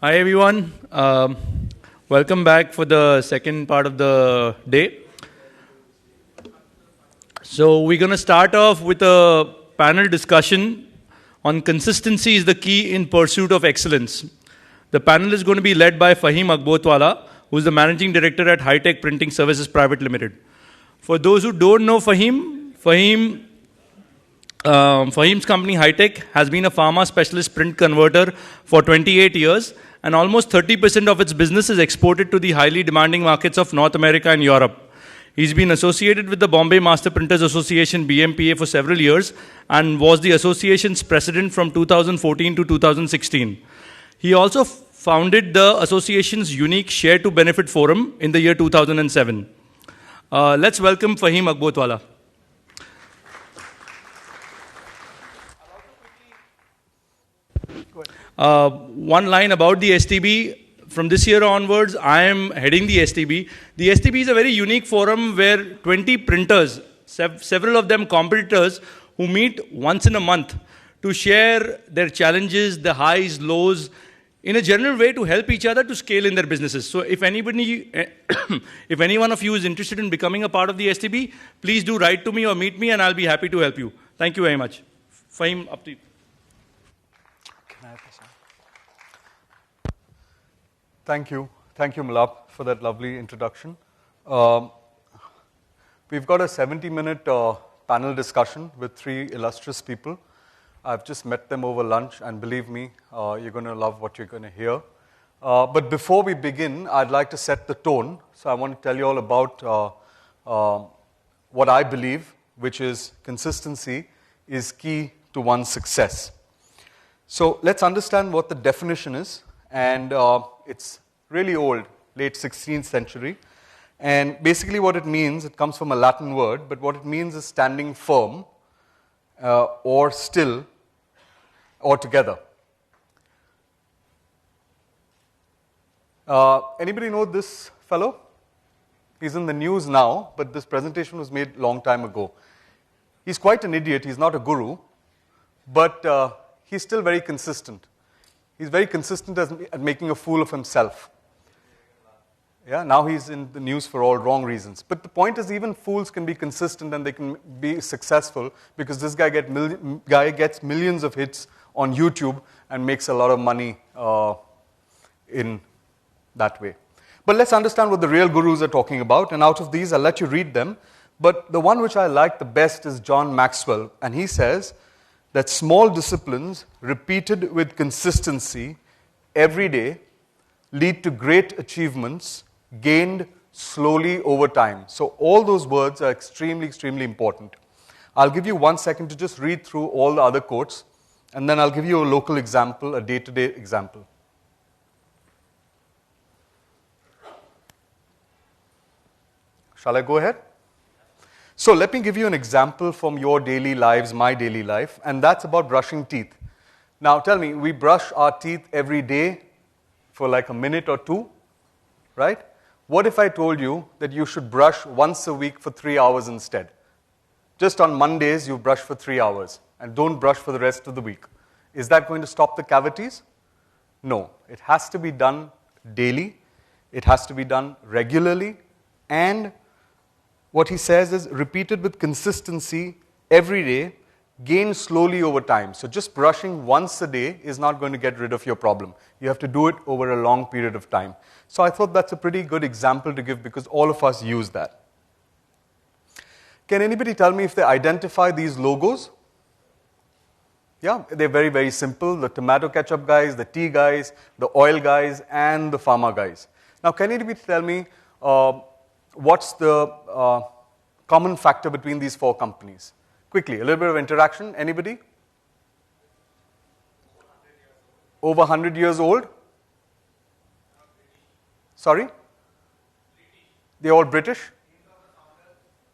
Hi everyone, welcome back for the second part of the day. So we're going to start off with a panel discussion on consistency is the key in pursuit of excellence. The panel is going to be led by Faheem Agboatwala, who is the Managing Director at High Tech Printing Services Private Limited. For those who don't know Faheem's company High Tech has been a pharma specialist print converter for 28 years, and almost 30% of its business is exported to the highly demanding markets of North America and Europe. He's been associated with the Bombay Master Printers Association BMPA for several years and was the association's president from 2014 to 2016. He also founded the association's unique Share to Benefit Forum in the year 2007. Let's welcome Faheem Agboatwala. One line about the STB. From this year onwards, I am heading the STB. The STB is a very unique forum where 20 printers, several of them competitors, who meet once in a month to share their challenges, the highs, lows, in a general way to help each other to scale in their businesses. So if any one of you is interested in becoming a part of the STB, please do write to me or meet me and I'll be happy to help you. Thank you very much. Faheem, up to you. Thank you, Milap, for that lovely introduction. We've got a 70-minute panel discussion with three illustrious people. I've just met them over lunch, and believe me, you're going to love what you're going to hear. But before we begin, I'd like to set the tone. So I want to tell you all about what I believe, which is consistency is key to one's success. So let's understand what the definition is. And it's really old, late 16th century. And basically what it means, it comes from a Latin word, but what it means is standing firm or still or together. Anybody know this fellow? He's in the news now, but this presentation was made a long time ago. He's quite an idiot. He's not a guru, but he's still very consistent. He's very consistent at making a fool of himself. Yeah, now he's in the news for all wrong reasons. But the point is, even fools can be consistent and they can be successful because this guy gets millions of hits on YouTube and makes a lot of money in that way. But let's understand what the real gurus are talking about. And out of these, I'll let you read them. But the one which I like the best is John Maxwell. And he says that small disciplines repeated with consistency every day lead to great achievements gained slowly over time. So all those words are extremely, extremely important. I'll give you 1 second to just read through all the other quotes, and then I'll give you a local example, a day-to-day example. Shall I go ahead? So let me give you an example from your daily lives, my daily life, and that's about brushing teeth. Now tell me, we brush our teeth every day for like a minute or two, right? What if I told you that you should brush once a week for 3 hours instead? Just on Mondays, you brush for 3 hours and don't brush for the rest of the week. Is that going to stop the cavities? No. It has to be done daily. It has to be done regularly, and what he says is repeated with consistency every day, gain slowly over time. So just brushing once a day is not going to get rid of your problem. You have to do it over a long period of time. So I thought that's a pretty good example to give because all of us use that. Can anybody tell me if they identify these logos? Yeah, they're very, very simple. The tomato ketchup guys, the tea guys, the oil guys, and the pharma guys. Now, can anybody tell me what's the common factor between these four companies? Quickly, a little bit of interaction. Anybody? Over 100 years old? Sorry? They're all British?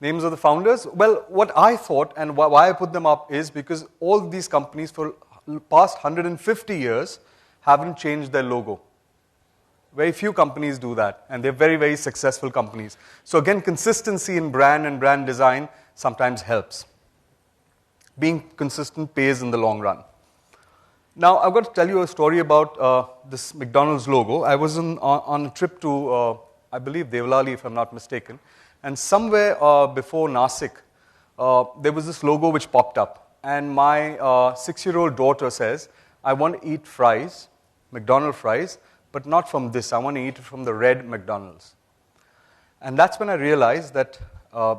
Names of the founders? Well, what I thought and why I put them up is because all these companies for the past 150 years haven't changed their logo. Very few companies do that, and they're very, very successful companies. So again, consistency in brand and brand design sometimes helps. Being consistent pays in the long run. Now, I've got to tell you a story about this McDonald's logo. I was on a trip to, I believe, Devlali, if I'm not mistaken. And somewhere before Nasik, there was this logo which popped up. And my 6-year-old daughter says, I want to eat fries, McDonald's fries, but not from this. I want to eat it from the red McDonald's. And that's when I realized that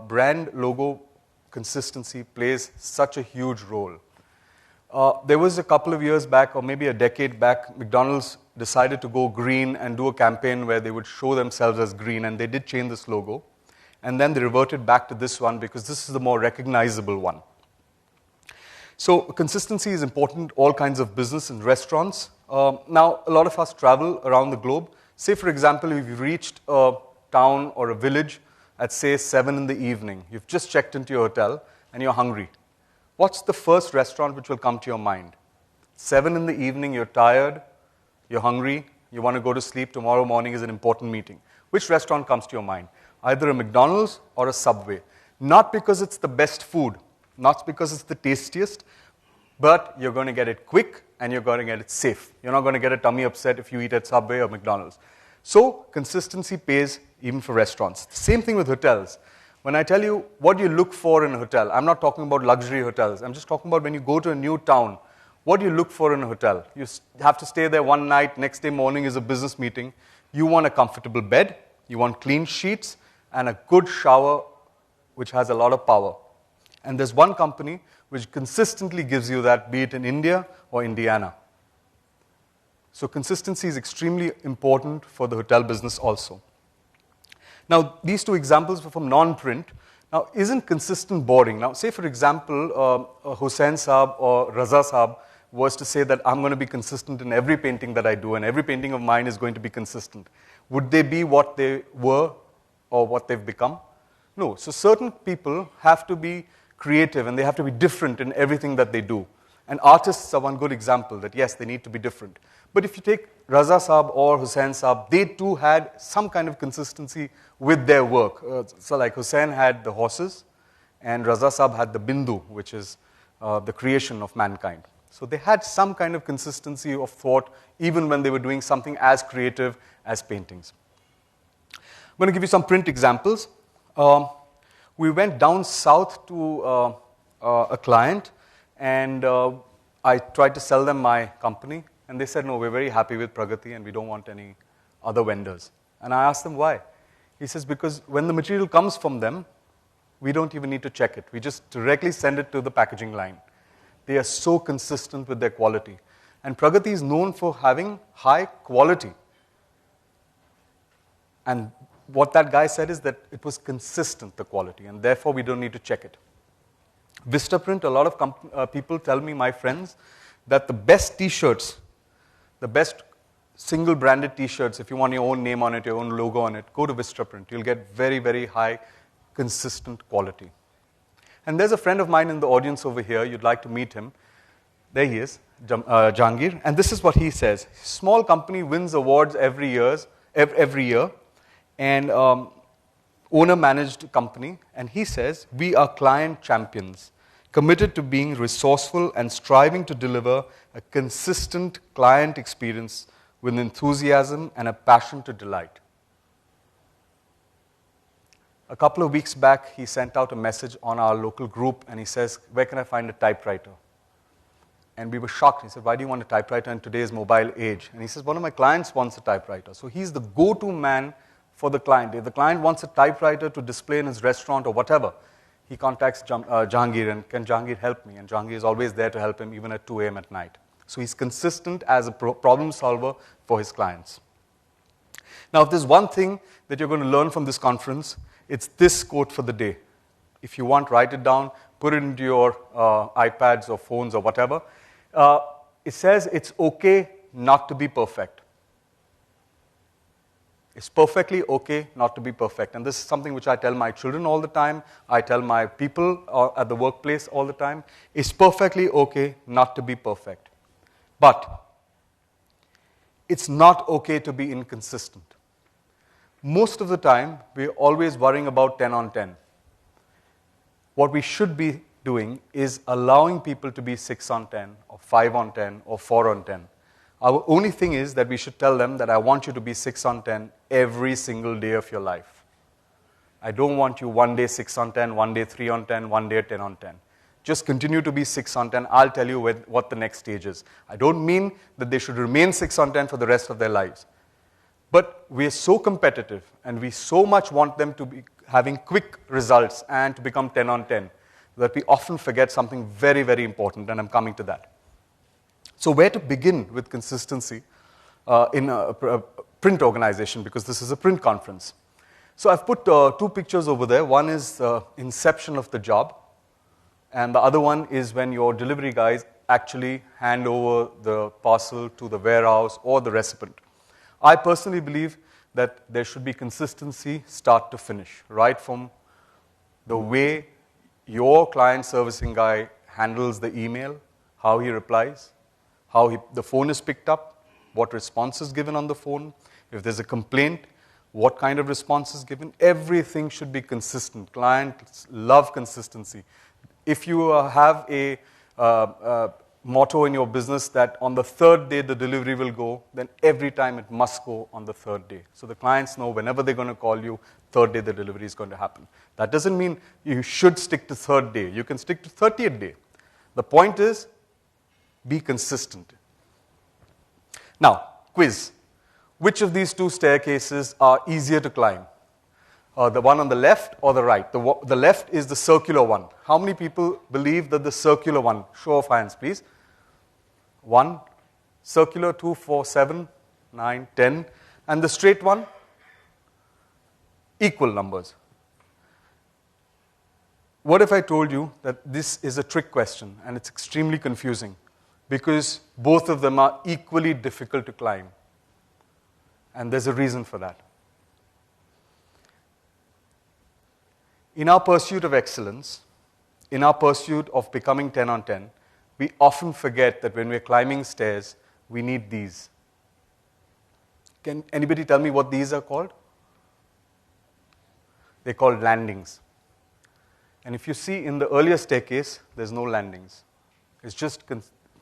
brand logo consistency plays such a huge role. There was a couple of years back, or maybe a decade back, McDonald's decided to go green and do a campaign where they would show themselves as green, and they did change this logo. And then they reverted back to this one because this is the more recognizable one. So consistency is important, all kinds of business and restaurants. Now, a lot of us travel around the globe. Say, for example, if you've reached a town or a village at, say, 7 in the evening, you've just checked into your hotel and you're hungry. What's the first restaurant which will come to your mind? 7 in the evening, you're tired, you're hungry, you want to go to sleep, tomorrow morning is an important meeting. Which restaurant comes to your mind? Either a McDonald's or a Subway. Not because it's the best food, not because it's the tastiest, but you're going to get it quick and you're going to get it safe. You're not going to get a tummy upset if you eat at Subway or McDonald's. So consistency pays even for restaurants. Same thing with hotels. When I tell you what you look for in a hotel, I'm not talking about luxury hotels. I'm just talking about when you go to a new town, what do you look for in a hotel? You have to stay there one night, next day morning is a business meeting. You want a comfortable bed, you want clean sheets, and a good shower which has a lot of power. And there's one company which consistently gives you that, be it in India or Indiana. So consistency is extremely important for the hotel business also. Now, these two examples were from non-print. Now, isn't consistent boring? Now, say, for example, Hussain Saab or Raza Saab was to say that I'm going to be consistent in every painting that I do, and every painting of mine is going to be consistent. Would they be what they were or what they've become? No. So certain people have to be creative, and they have to be different in everything that they do. And artists are one good example that, yes, they need to be different. But if you take Raza Saab or Hussain Saab, they too had some kind of consistency with their work. So like Hussain had the horses, and Raza Saab had the Bindu, which is the creation of mankind. So they had some kind of consistency of thought, even when they were doing something as creative as paintings. I'm going to give you some print examples. We went down south to a client, and I tried to sell them my company, and they said, no, we're very happy with Pragati, and we don't want any other vendors. And I asked them why. He says, because when the material comes from them, we don't even need to check it. We just directly send it to the packaging line. They are so consistent with their quality. And Pragati is known for having high quality. And what that guy said is that it was consistent, the quality, and therefore we don't need to check it. Vistaprint, a lot of people tell me, my friends, that the best t-shirts, the best single branded t-shirts, if you want your own name on it, your own logo on it, go to Vistaprint. You'll get very, very high, consistent quality. And there's a friend of mine in the audience over here. You'd like to meet him. There he is, Jahangir. And this is what he says. Small company wins awards every year, and owner-managed company. And he says, we are client champions, committed to being resourceful and striving to deliver a consistent client experience with enthusiasm and a passion to delight. A couple of weeks back, he sent out a message on our local group, and he says, where can I find a typewriter? And we were shocked. He said, why do you want a typewriter in today's mobile age? And he says, one of my clients wants a typewriter. So he's the go-to man for the client. If the client wants a typewriter to display in his restaurant or whatever, he contacts Jahangir, and can Jahangir help me? And Jahangir is always there to help him, even at 2 a.m. at night. So he's consistent as a problem solver for his clients. Now, if there's one thing that you're going to learn from this conference, it's this quote for the day. If you want, write it down, put it into your iPads or phones or whatever. It says it's okay not to be perfect. It's perfectly okay not to be perfect. And this is something which I tell my children all the time. I tell my people at the workplace all the time. It's perfectly okay not to be perfect. But it's not okay to be inconsistent. Most of the time, we're always worrying about 10 on 10. What we should be doing is allowing people to be 6 on 10, or 5 on 10, or 4 on 10. Our only thing is that we should tell them that I want you to be 6 on 10 every single day of your life. I don't want you one day 6 on 10, one day 3 on 10, one day 10 on 10. Just continue to be 6 on 10. I'll tell you what the next stage is. I don't mean that they should remain 6 on 10 for the rest of their lives. But we're so competitive, and we so much want them to be having quick results and to become 10 on 10, that we often forget something very, very important, and I'm coming to that. So where to begin with consistency in a print organization, because this is a print conference. So I've put 2 pictures over there. One is the inception of the job, and the other one is when your delivery guys actually hand over the parcel to the warehouse or the recipient. I personally believe that there should be consistency start to finish, right from the way your client servicing guy handles the email, how he replies, how the phone is picked up, what response is given on the phone, if there's a complaint, what kind of response is given. Everything should be consistent. Clients love consistency. If you have a motto in your business that on the 3rd day the delivery will go, then every time it must go on the 3rd day. So the clients know whenever they're going to call you, 3rd day the delivery is going to happen. That doesn't mean you should stick to 3rd day. You can stick to 30th day. The point is, be consistent. Now, quiz. Which of these 2 staircases are easier to climb? The one on the left or the right? The left is the circular one. How many people believe that the circular one? Show of hands, please. 1, circular, 2, 4, 7, 9, 10. And the straight one? Equal numbers. What if I told you that this is a trick question and it's extremely confusing because both of them are equally difficult to climb? And there's a reason for that. In our pursuit of excellence, in our pursuit of becoming 10 on 10, we often forget that when we're climbing stairs, we need these. Can anybody tell me what these are called? They're called landings. And if you see in the earlier staircase, there's no landings. It's just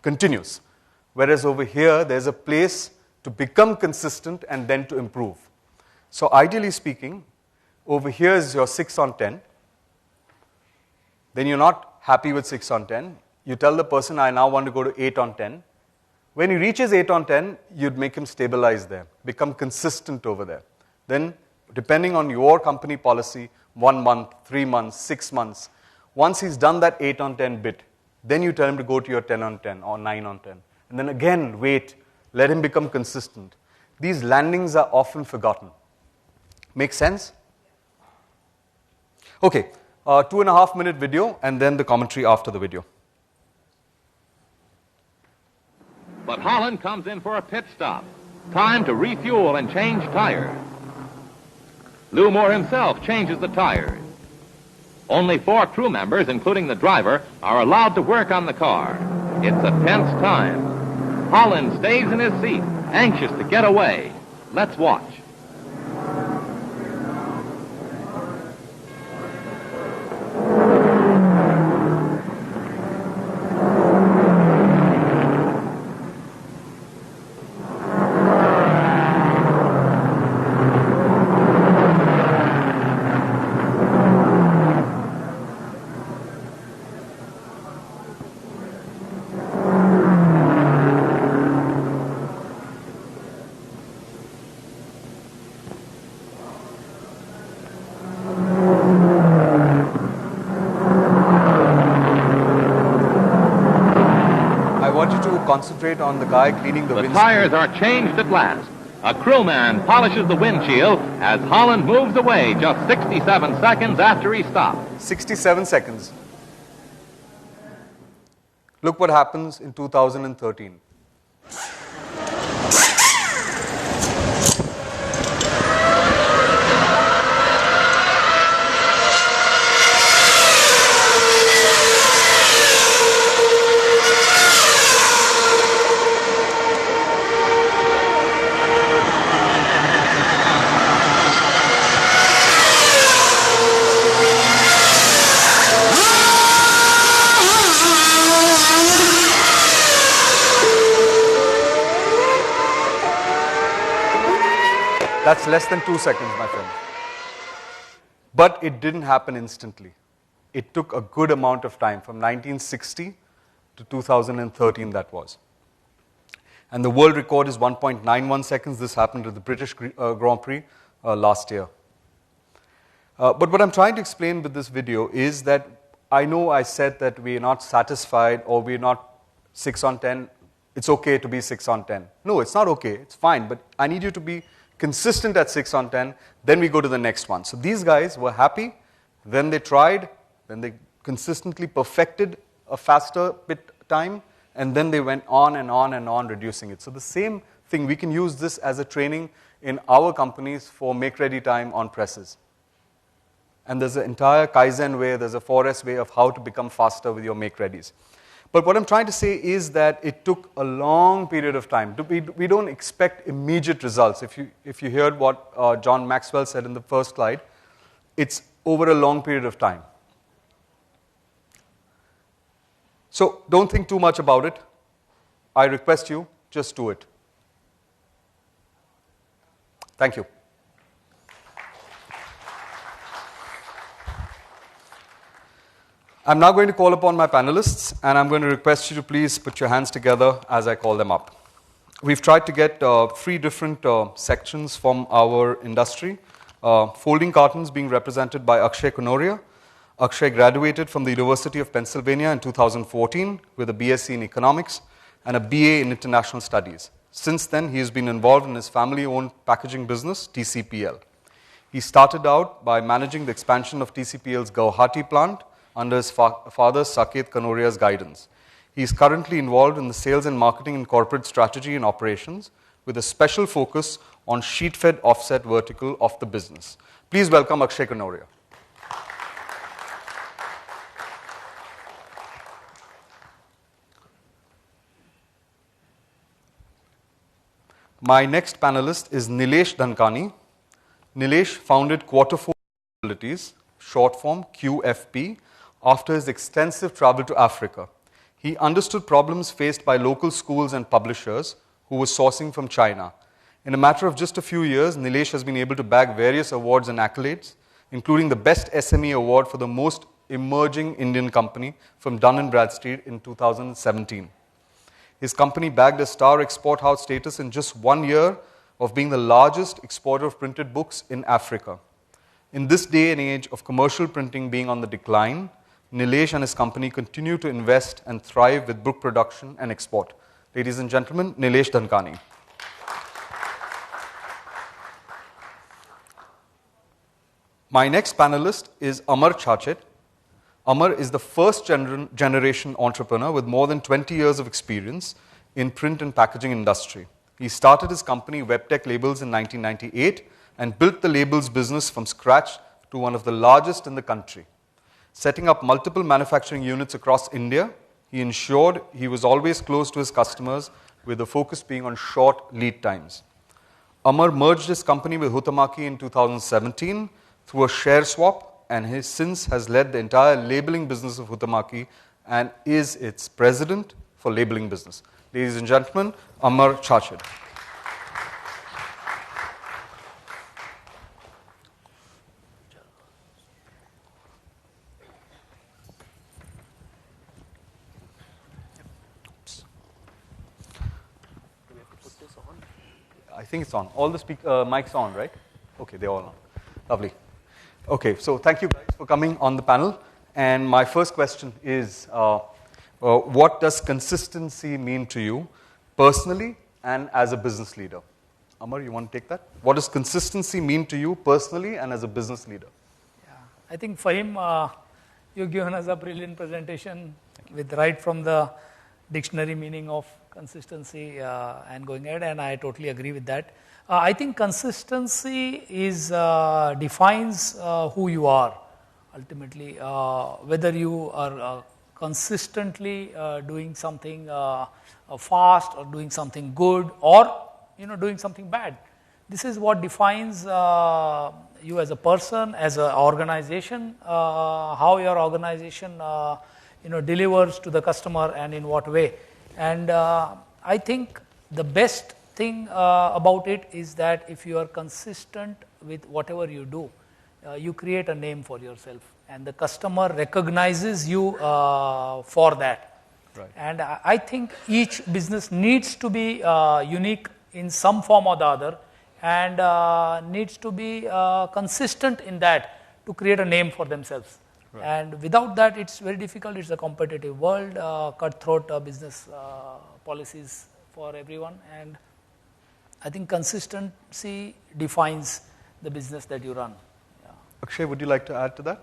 continuous. Whereas over here, there's a place to become consistent and then to improve. So ideally speaking, over here is your 6 on 10. Then you're not happy with 6 on 10. You tell the person, I now want to go to 8 on 10. When he reaches 8 on 10, you'd make him stabilize there, become consistent over there. Then, depending on your company policy, 1 month, 3 months, 6 months, once he's done that 8 on 10 bit, then you tell him to go to your 10 on 10 or 9 on 10. And then again, wait, let him become consistent. These landings are often forgotten. Make sense? Okay, 2.5 minute video and then the commentary after the video. But Holland comes in for a pit stop. Time to refuel and change tires. Lou Moore himself changes the tires. Only 4 crew members, including the driver, are allowed to work on the car. It's a tense time. Holland stays in his seat, anxious to get away. Let's watch. Concentrate on the guy cleaning the windshield. The tires are changed at last. A crewman polishes the windshield as Holland moves away just 67 seconds after he stopped. 67 seconds. Look what happens in 2013. That's less than 2 seconds, my friend. But it didn't happen instantly. It took a good amount of time, from 1960 to 2013 that was. And the world record is 1.91 seconds. This happened at the British Grand Prix last year. But what I'm trying to explain with this video is that I know I said that we're not satisfied or we're not 6 on 10. It's okay to be 6 on 10. No, it's not okay. It's fine. But I need you to be consistent at 6 on 10. Then we go to the next one. So these guys were happy. Then they tried. Then they consistently perfected a faster bit time. And then they went on and on and on reducing it. So the same thing, we can use this as a training in our companies for make-ready time on presses. And there's an entire Kaizen way, there's a 4S way of how to become faster with your make-readies. But what I'm trying to say is that it took a long period of time. We don't expect immediate results. If you heard what John Maxwell said in the first slide, it's over a long period of time. So don't think too much about it. I request you, just do it. Thank you. I'm now going to call upon my panelists, and I'm going to request you to please put your hands together as I call them up. We've tried to get 3 different sections from our industry. Folding cartons being represented by Akshay Kanoria. Akshay graduated from the University of Pennsylvania in 2014 with a BSc in Economics and a BA in International Studies. Since then, he has been involved in his family-owned packaging business, TCPL. He started out by managing the expansion of TCPL's Guwahati plant under his father Saket Kanoria's guidance. He is currently involved in the sales and marketing and corporate strategy and operations with a special focus on sheet-fed offset vertical of the business. Please welcome Akshay Kanoria. My next panelist is Nilesh Dhankani. Nilesh founded Quarterfold Printabilities, short form QFP, after his extensive travel to Africa. He understood problems faced by local schools and publishers who were sourcing from China. In a matter of just a few years, Nilesh has been able to bag various awards and accolades, including the Best SME Award for the Most Emerging Indian Company from Dun & Bradstreet in 2017. His company bagged a star export house status in just 1 year of being the largest exporter of printed books in Africa. In this day and age of commercial printing being on the decline, Nilesh and his company continue to invest and thrive with book production and export. Ladies and gentlemen, Nilesh Dhankani. My next panelist is Amar Chhajed. Amar is the first generation entrepreneur with more than 20 years of experience in print and packaging industry. He started his company Webtech Labels in 1998 and built the labels business from scratch to one of the largest in the country. Setting up multiple manufacturing units across India, he ensured he was always close to his customers with the focus being on short lead times. Amar merged his company with Huhtamaki in 2017 through a share swap, and since has led the entire labeling business of Huhtamaki and is its president for labeling business. Ladies and gentlemen, Amar Chhajed. I think it's on. All the mics on, right? Okay, they're all on. Lovely. Okay, so thank you guys for coming on the panel. And my first question is, what does consistency mean to you personally and as a business leader? Amar, you want to take that? What does consistency mean to you personally and as a business leader? Yeah, I think Faheem, you've given us a brilliant presentation with right from the dictionary meaning of consistency and going ahead, and I totally agree with that. I think consistency is defines who you are ultimately. Whether you are consistently doing something fast or doing something good or doing something bad. This is what defines you as a person, as an organization, how your organization delivers to the customer and in what way. And I think the best thing about it is that if you are consistent with whatever you do, you create a name for yourself, and the customer recognizes you for that. Right. And I think each business needs to be unique in some form or the other, and needs to be consistent in that to create a name for themselves. Right. And without that, it's very difficult. It's a competitive world, cutthroat business policies for everyone, and I think consistency defines the business that you run. Yeah. Akshay, would you like to add to that?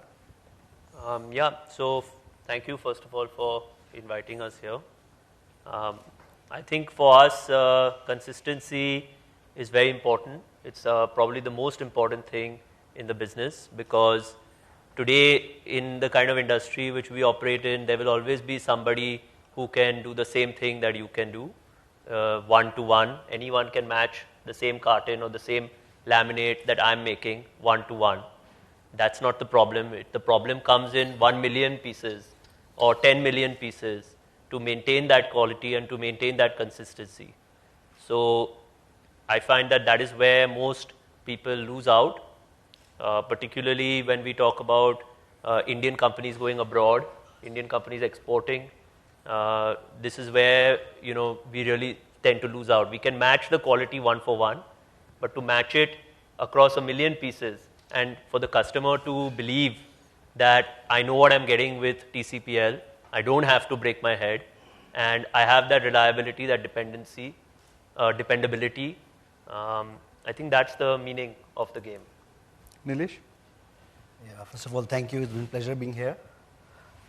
Yeah, so thank you first of all for inviting us here. I think for us, consistency is very important. It's probably the most important thing in the business, because today in the kind of industry which we operate in, there will always be somebody who can do the same thing that you can do, one-to-one. Anyone can match the same carton or the same laminate that I'm making one-to-one. That's not the problem. The problem comes in 1 million pieces or 10 million pieces to maintain that quality and to maintain that consistency. So I find that that is where most people lose out, particularly when we talk about Indian companies going abroad, Indian companies exporting. This is where we really tend to lose out. We can match the quality one for one, but to match it across a million pieces and for the customer to believe that I know what I'm getting with TCPL, I don't have to break my head, and I have that reliability, that dependability. I think that's the meaning of the game. Nilesh? Yeah, first of all, thank you. It's been a pleasure being here.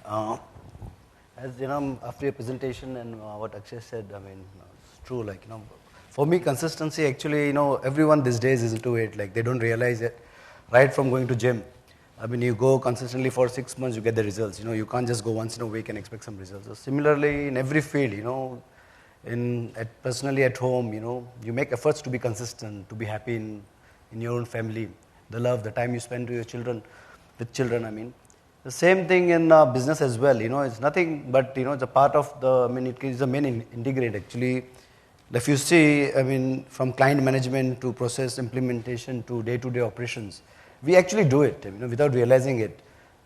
As after your presentation and what Akshay said, I mean, it's true. Like, for me, consistency actually, everyone these days is into it. Like, they don't realize it. Right from going to gym, I mean, you go consistently for 6 months, you get the results. You can't just go once in a week and expect some results. So similarly, in every field, personally at home, you make efforts to be consistent, to be happy in your own family, the love, the time you spend with children, I mean. The same thing in business as well, it's nothing but, it's a part of it is the main integrate actually. If you see, I mean, from client management to process implementation to day-to-day operations, we actually do it, without realizing it.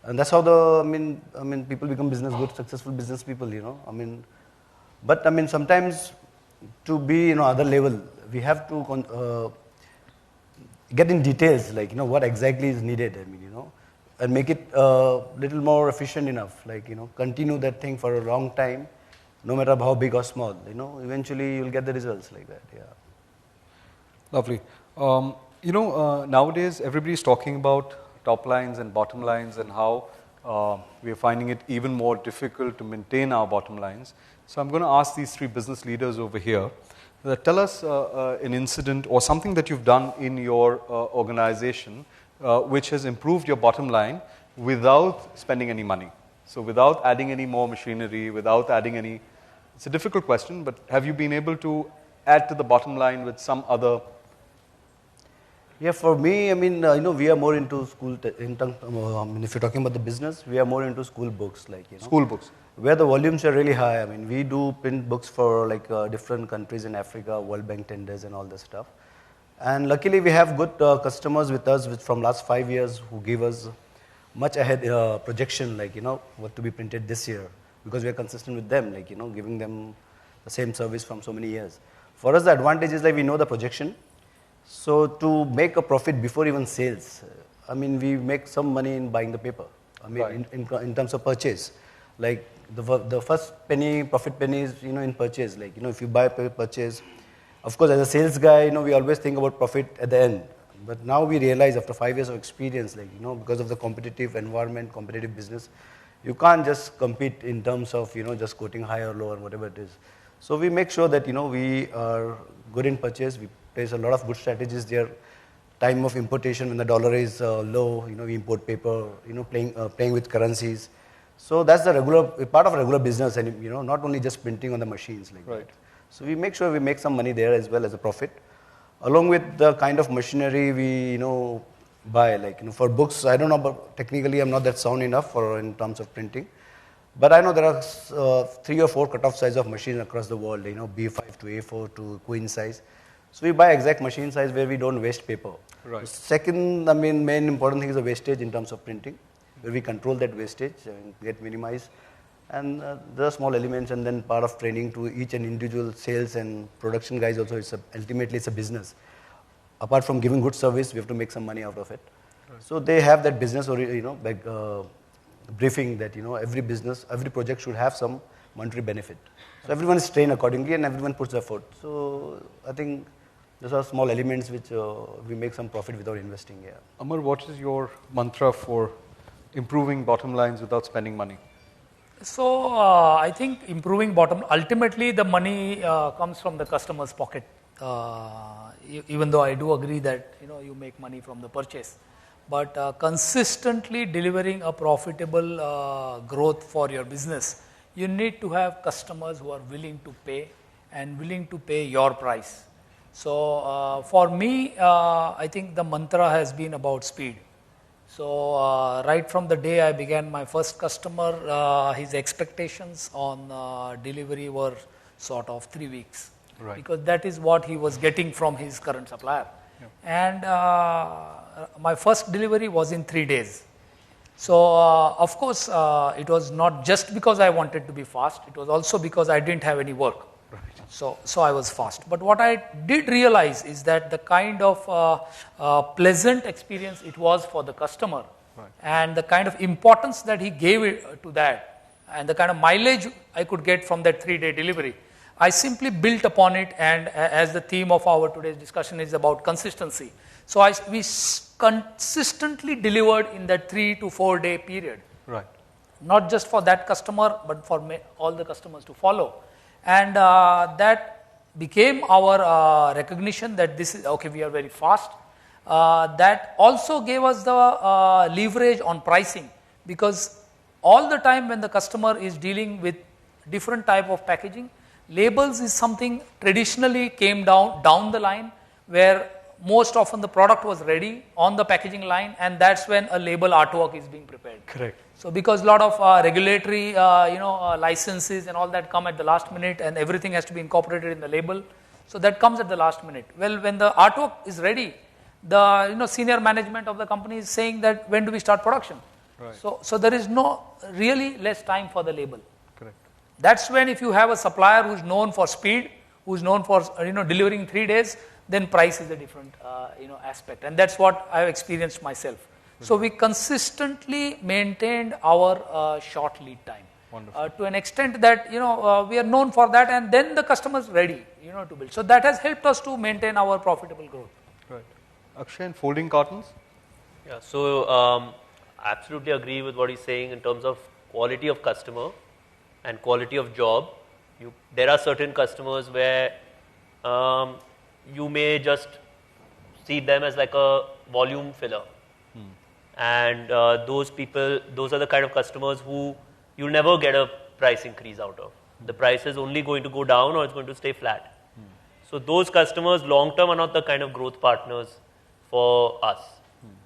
And that's how people become successful business people, But sometimes to be, other level, we have to get in details, like, what exactly is needed, and make it a little more efficient enough, like, continue that thing for a long time, no matter how big or small, eventually you'll get the results like that, yeah. Lovely. Nowadays everybody's talking about top lines and bottom lines and how we are finding it even more difficult to maintain our bottom lines. So I'm going to ask these three business leaders over here, tell us an incident or something that you've done in your organization which has improved your bottom line without spending any money. So without adding any more machinery, without adding any, it's a difficult question, but have you been able to add to the bottom line with some other? Yeah, for me, we are more into school, if you're talking about the business, we are more into school books, like, School books. Where the volumes are really high. We do print books for different countries in Africa, World Bank tenders and all this stuff. And luckily we have good customers with us from last 5 years who give us much ahead projection, like, what to be printed this year, because we are consistent with them, like, giving them the same service from so many years. For us, the advantage is like we know the projection. So to make a profit before even sales, we make some money in buying the paper. Right. in terms of purchase, like the first penny, profit penny is in purchase. Like if you buy purchase, of course as a sales guy, we always think about profit at the end. But now we realize after 5 years of experience, like because of the competitive environment, competitive business, you can't just compete in terms of just quoting high or low or whatever it is. So we make sure that we are good in purchase. We place a lot of good strategies there. Time of importation when the dollar is low, we import paper, playing with currencies. So that's the part of regular business, and not only just printing on the machines like right. that. So we make sure we make some money there as well as a profit, along with the kind of machinery we buy. Like for books, I don't know, but technically I'm not that sound enough in terms of printing. But I know there are 3 or 4 cutoff size of machines across the world, B5 to A4 to queen size. So we buy exact machine size where we don't waste paper. Right. Second, I mean, main important thing is the wastage in terms of printing, where we control that wastage and get minimized. And there are small elements, and then part of training to each and individual sales and production guys also. Ultimately it's a business. Apart from giving good service, we have to make some money out of it. Right. So they have that business, or briefing that every business, every project should have some monetary benefit. So everyone is trained accordingly, and everyone puts effort. So I think those are small elements which we make some profit without investing. Yeah. Amar, what is your mantra for improving bottom lines without spending money? So I think improving ultimately the money comes from the customer's pocket. Even though I do agree that you make money from the purchase, but consistently delivering a profitable growth for your business, you need to have customers who are willing to pay and willing to pay your price. So for me, I think the mantra has been about speed. So right from the day I began my first customer, his expectations on delivery were sort of 3 weeks. Right. Because that is what he was getting from his current supplier. Yeah. And my first delivery was in 3 days. So of course, it was not just because I wanted to be fast, it was also because I didn't have any work. Right. So I was fast. But what I did realize is that the kind of pleasant experience it was for the customer, right, and the kind of importance that he gave it to that, and the kind of mileage I could get from that 3-day delivery, I simply built upon it. And as the theme of our today's discussion is about consistency, so we consistently delivered in that 3 to 4 day period. Right. Not just for that customer, but for all the customers to follow. And that became our recognition that this is, okay, we are very fast. That also gave us the leverage on pricing, because all the time when the customer is dealing with different type of packaging, labels is something traditionally came down the line, where most often the product was ready on the packaging line, and that's when a label artwork is being prepared. Correct. So because a lot of regulatory licenses and all that come at the last minute, and everything has to be incorporated in the label, so that comes at the last minute. Well, when the artwork is ready, the senior management of the company is saying that when do we start production? Right. So there is really less time for the label. Correct. That's when, if you have a supplier who's known for speed, who's known for delivering in 3 days, then price is a different aspect, and that's what I've experienced myself. Mm-hmm. So we consistently maintained our short lead time to an extent that we are known for that, and then the customer's ready to build. So that has helped us to maintain our profitable growth. Right. Akshay, and folding cartons? Yeah, so absolutely agree with what he's saying in terms of quality of customer and quality of job. There are certain customers where you may just see them as like a volume filler. And those are the kind of customers who you'll never get a price increase out of. The price is only going to go down, or it's going to stay flat. So those customers long term are not the kind of growth partners for us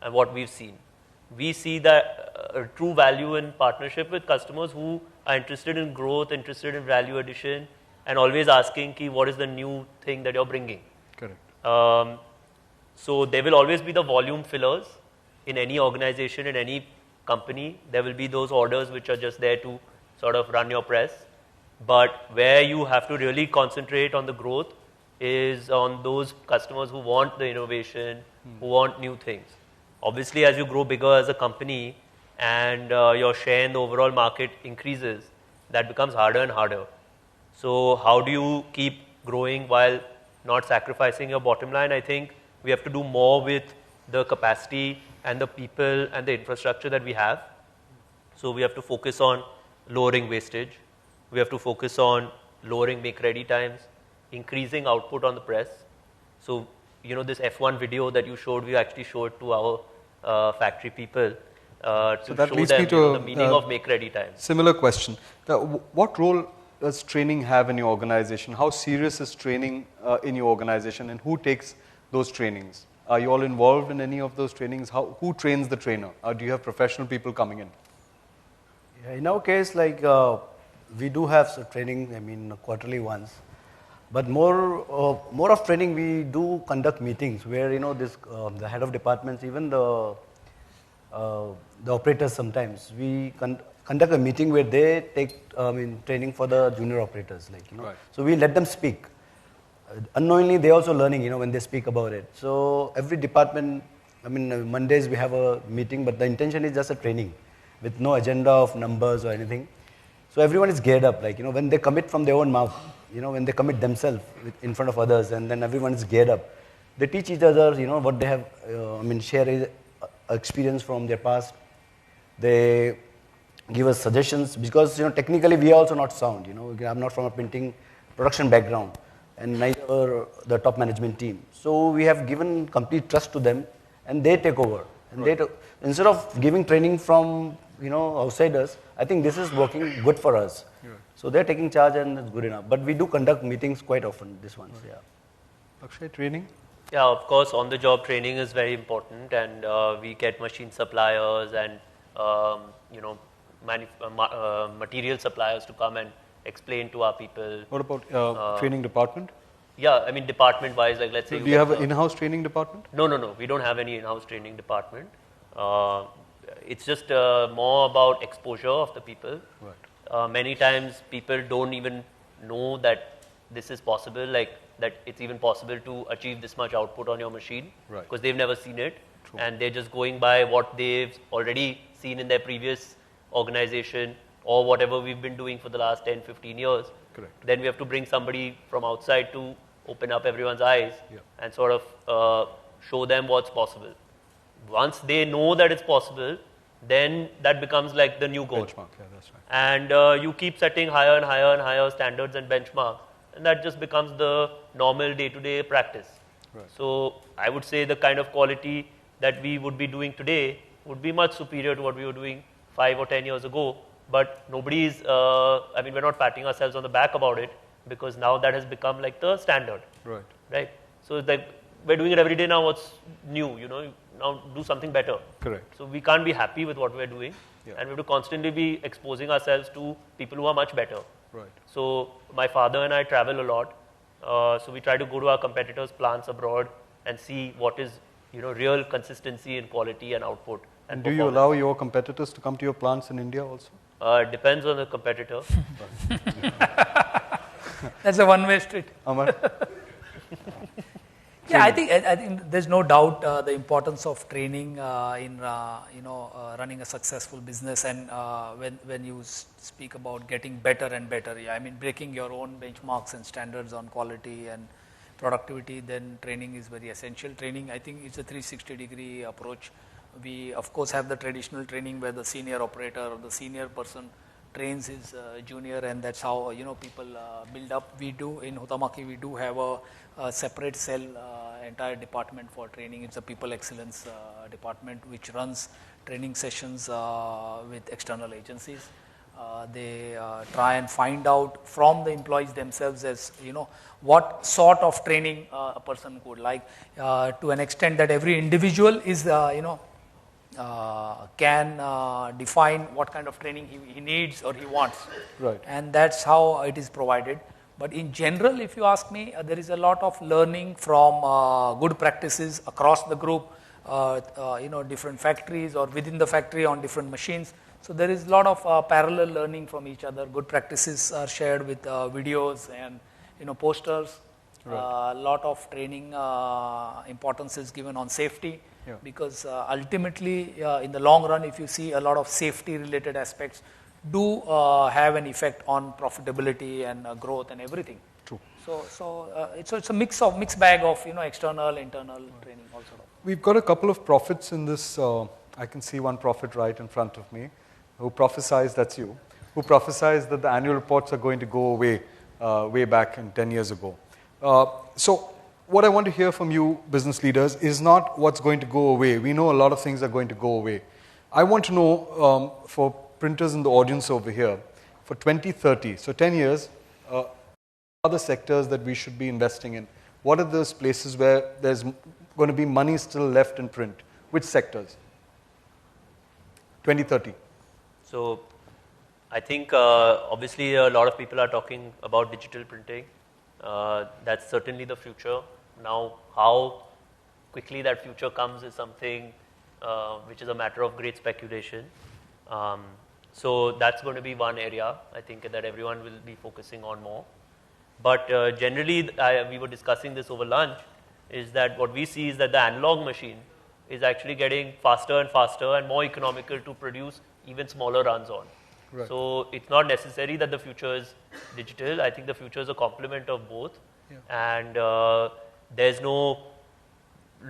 and what we've seen. We see that true value in partnership with customers who are interested in growth, interested in value addition, and always asking what is the new thing that you're bringing. Correct. So there will always be the volume fillers in any organization, in any company. There will be those orders which are just there to sort of run your press. But where you have to really concentrate on the growth is on those customers who want the innovation, who want new things. Obviously, as you grow bigger as a company and your share in the overall market increases, that becomes harder and harder. So how do you keep growing while not sacrificing your bottom line? I think we have to do more with the capacity and the people and the infrastructure that we have. So we have to focus on lowering wastage. We have to focus on lowering make-ready times, increasing output on the press. So, this F1 video that you showed, we actually showed to our factory people to show them the meaning of make-ready time. Similar question. What role does training have in your organization? How serious is training in your organization, and who takes those trainings? Are you all involved in any of those trainings? Who trains the trainer? Do you have professional people coming in? Yeah, in our case, we do have training, quarterly once. But more of training, we do conduct meetings where the head of departments, even the operators sometimes we conduct a meeting where they take training for the junior operators, Right. So we let them speak. Unknowingly, they're also learning, when they speak about it. So every department, Mondays we have a meeting, but the intention is just a training with no agenda of numbers or anything. So everyone is geared up, when they commit from their own mouth, when they commit themselves in front of others, and then everyone is geared up. They teach each other, what they have, share experience from their past. They give us suggestions because, technically we are also not sound. I'm not from a printing production background, and neither the top management team. So we have given complete trust to them, and they take over. And instead of giving training from outsiders, I think this is working good for us. Right. So they're taking charge, and it's good enough. But we do conduct meetings quite often. This one, yeah. Akshay, training? Yeah, of course, on-the-job training is very important, and we get machine suppliers and material suppliers to come and explain to our people. What about training department? Yeah, department-wise, let's say. Do you have an in-house training department? No. We don't have any in-house training department. It's just more about exposure of the people. Right. Many times people don't even know that this is possible, that it's even possible to achieve this much output on your machine, Right. because they've never seen it. True. And they're just going by what they've already seen in their previous organization or whatever we've been doing for the last 10, 15 years. Correct. Then we have to bring somebody from outside to open up everyone's eyes and sort of show them what's possible. Once they know that it's possible, then that becomes like the new goal. Benchmark, yeah, that's right. And you keep setting higher and higher and higher standards and benchmarks, and that just becomes the normal day-to-day practice. Right. So I would say the kind of quality that we would be doing today would be much superior to what we were doing 5 or 10 years ago. But nobody's, we're not patting ourselves on the back about it, because now that has become like the standard. Right. Right? So it's like, we're doing it every day now, what's new, now do something better. Correct. So we can't be happy with what we're doing, and we have to constantly be exposing ourselves to people who are much better. Right. So my father and I travel a lot, so we try to go to our competitors' plants abroad and see what is, real consistency in quality and output. And do you allow your competitors to come to your plants in India also? Depends on the competitor. That's a one-way street. Amar? Yeah, I think there's no doubt the importance of training in running a successful business, and when you speak about getting better and better, breaking your own benchmarks and standards on quality and productivity, then training is very essential. Training, I think, is a 360-degree approach. We of course have the traditional training where the senior operator or the senior person trains his junior, and that's how people build up. We do in Huhtamaki, we do have a separate cell, entire department for training. It's a people excellence department which runs training sessions with external agencies. They try and find out from the employees themselves as what sort of training a person would like, to an extent that every individual is can define what kind of training he needs or he wants. Right. And that's how it is provided. But in general, if you ask me, there is a lot of learning from good practices across the group, different factories or within the factory on different machines. So there is a lot of parallel learning from each other. Good practices are shared with videos and posters. Right. A lot of training importance is given on safety. Yeah. Because ultimately, in the long run, if you see, a lot of safety-related aspects do have an effect on profitability and growth and everything. True. So it's a mixed bag of external, internal training also. We've got a couple of prophets in this. I can see one prophet right in front of me, who prophesies, that's you, who prophesies that the annual reports are going to go away way back in 10 years ago. So what I want to hear from you, business leaders, is not what's going to go away. We know a lot of things are going to go away. I want to know, for printers in the audience over here, for 2030, so 10 years, other sectors that we should be investing in. What are those places where there's going to be money still left in print? Which sectors? 2030. So I think obviously a lot of people are talking about digital printing. That's certainly the future. Now, how quickly that future comes is something which is a matter of great speculation. So that's going to be one area I think that everyone will be focusing on more. But generally, we were discussing this over lunch, is that what we see is that the analog machine is actually getting faster and faster and more economical to produce even smaller runs on. Right. So it's not necessary that the future is digital. I think the future is a complement of both. Yeah. And there's no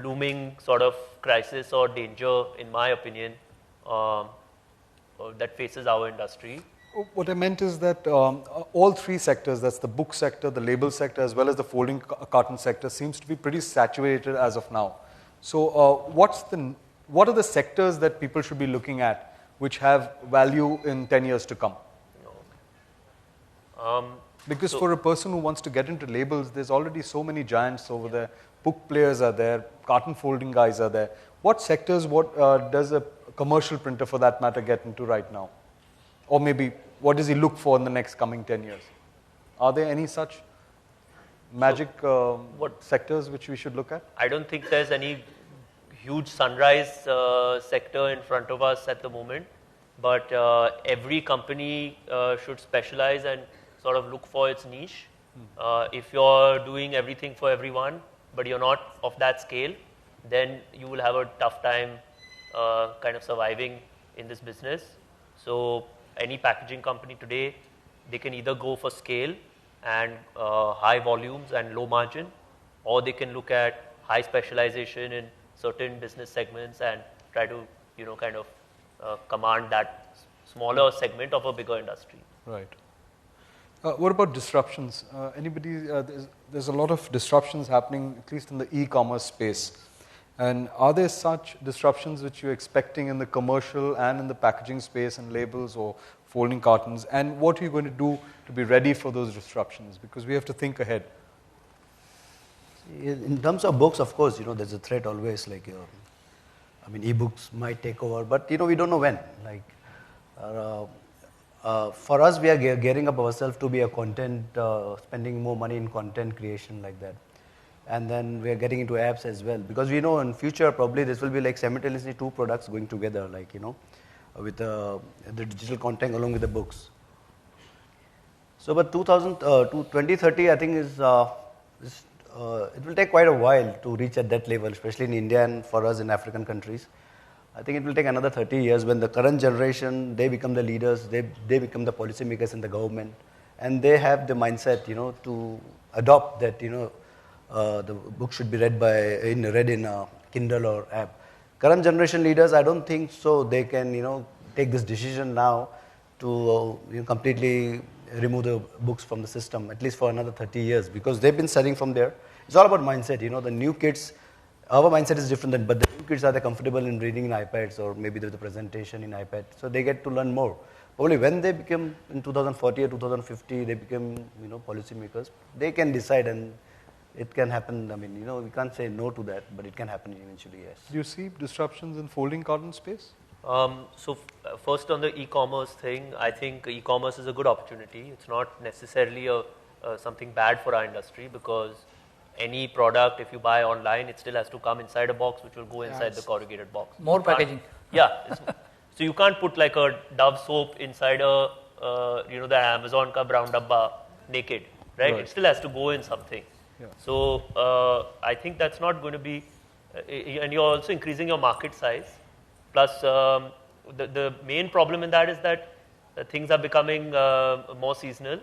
looming sort of crisis or danger, in my opinion, that faces our industry. What I meant is that all three sectors, that's the book sector, the label sector, as well as the folding carton sector, seems to be pretty saturated as of now. So what are the sectors that people should be looking at which have value in 10 years to come? Because for a person who wants to get into labels, there's already so many giants over there. Book players are there, carton folding guys are there. What sectors does a commercial printer, for that matter, get into right now? Or maybe what does he look for in the next coming 10 years? Are there any such magic sectors which we should look at? I don't think there's any huge sunrise sector in front of us at the moment, but every company should specialize and sort of look for its niche. If you're doing everything for everyone, but you're not of that scale, then you will have a tough time kind of surviving in this business. So any packaging company today, they can either go for scale and high volumes and low margin, or they can look at high specialization in certain business segments and try to, kind of command that smaller segment of a bigger industry. Right. What about disruptions? There's a lot of disruptions happening, at least in the e-commerce space. And are there such disruptions which you're expecting in the commercial and in the packaging space and labels or folding cartons? And what are you going to do to be ready for those disruptions? Because we have to think ahead. In terms of books, of course, there's a threat always. Like, e-books might take over, but we don't know when. Like, for us, we are gearing up ourselves to be a content, spending more money in content creation like that. And then we are getting into apps as well, because we know in future probably this will be like simultaneously two products going together, like with the digital content along with the books. So, but 2030, I think is it will take quite a while to reach at that level, especially in India and for us in African countries. I think it will take another 30 years when the current generation, they become the leaders, they become the policymakers in the government, and they have the mindset, to adopt that, the book should be read in a Kindle or app. Current generation leaders, I don't think so they can, take this decision now to completely remove the books from the system, at least for another 30 years, because they've been studying from there. It's all about mindset, the new kids, our mindset is different, but the new kids are comfortable in reading in iPads or maybe there's a presentation in iPad, so they get to learn more. Probably when they become, in 2040 or 2050, they become, policymakers, they can decide, and it can happen. We can't say no to that, but it can happen eventually, yes. Do you see disruptions in folding carton space? First on the e-commerce thing, I think e-commerce is a good opportunity. It's not necessarily something bad for our industry, because any product, if you buy online, it still has to come inside a box, which will go inside the corrugated box. More packaging. Yeah. So you can't put like a Dove soap inside the Amazon ka brown dabba naked, right? It still has to go in something. Yeah. So I think that's not going to be, and you're also increasing your market size. Plus, the main problem in that is that things are becoming more seasonal,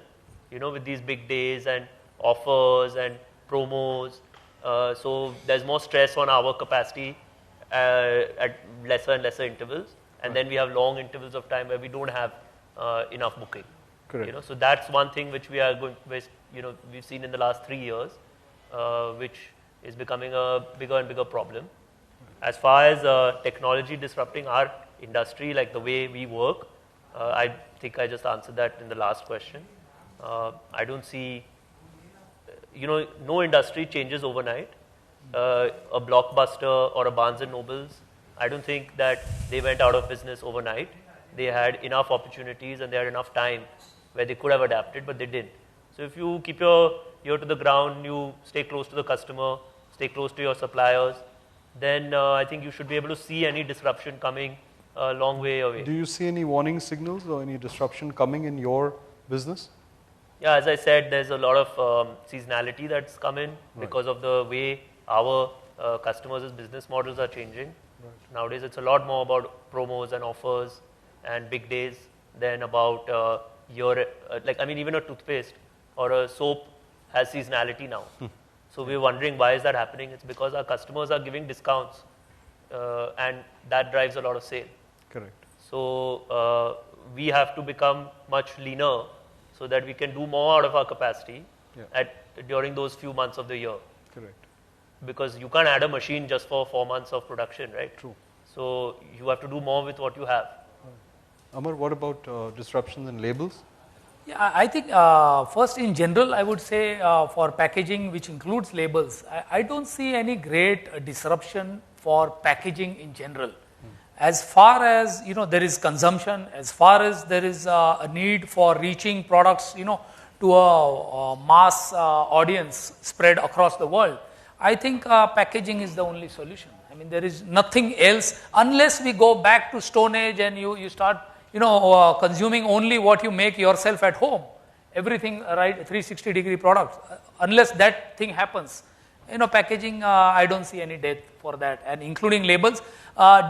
with these big days and offers and promos. So there's more stress on our capacity at lesser and lesser intervals. And then we have long intervals of time where we don't have enough booking. Correct. So that's one thing which we are going, we've seen in the last 3 years, which is becoming a bigger and bigger problem. As far as technology disrupting our industry, like the way we work, I think I just answered that in the last question. I don't see, no industry changes overnight. A Blockbuster or a Barnes & Nobles, I don't think that they went out of business overnight. They had enough opportunities and they had enough time where they could have adapted, but they didn't. So if you keep your ear to the ground, you stay close to the customer, stay close to your suppliers, then I think you should be able to see any disruption coming a long way away. Do you see any warning signals or any disruption coming in your business? Yeah, as I said, there's a lot of seasonality that's come in because of the way our customers' business models are changing. Nowadays, it's a lot more about promos and offers and big days than about even a toothpaste or a soap has seasonality now. So we're wondering why is that happening? It's because our customers are giving discounts and that drives a lot of sale. Correct. So we have to become much leaner so that we can do more out of our capacity during those few months of the year. Correct. Because you can't add a machine just for 4 months of production, right? True. So you have to do more with what you have. Amar, what about disruptions in labels? Yeah, I think first in general, I would say for packaging, which includes labels, I don't see any great disruption for packaging in general. As far as there is consumption, as far as there is a need for reaching products, to a mass audience spread across the world, I think packaging is the only solution. I mean, there is nothing else unless we go back to Stone Age and you start consuming only what you make yourself at home, everything, right, 360-degree products. Unless that thing happens, packaging, I don't see any death for that, and including labels.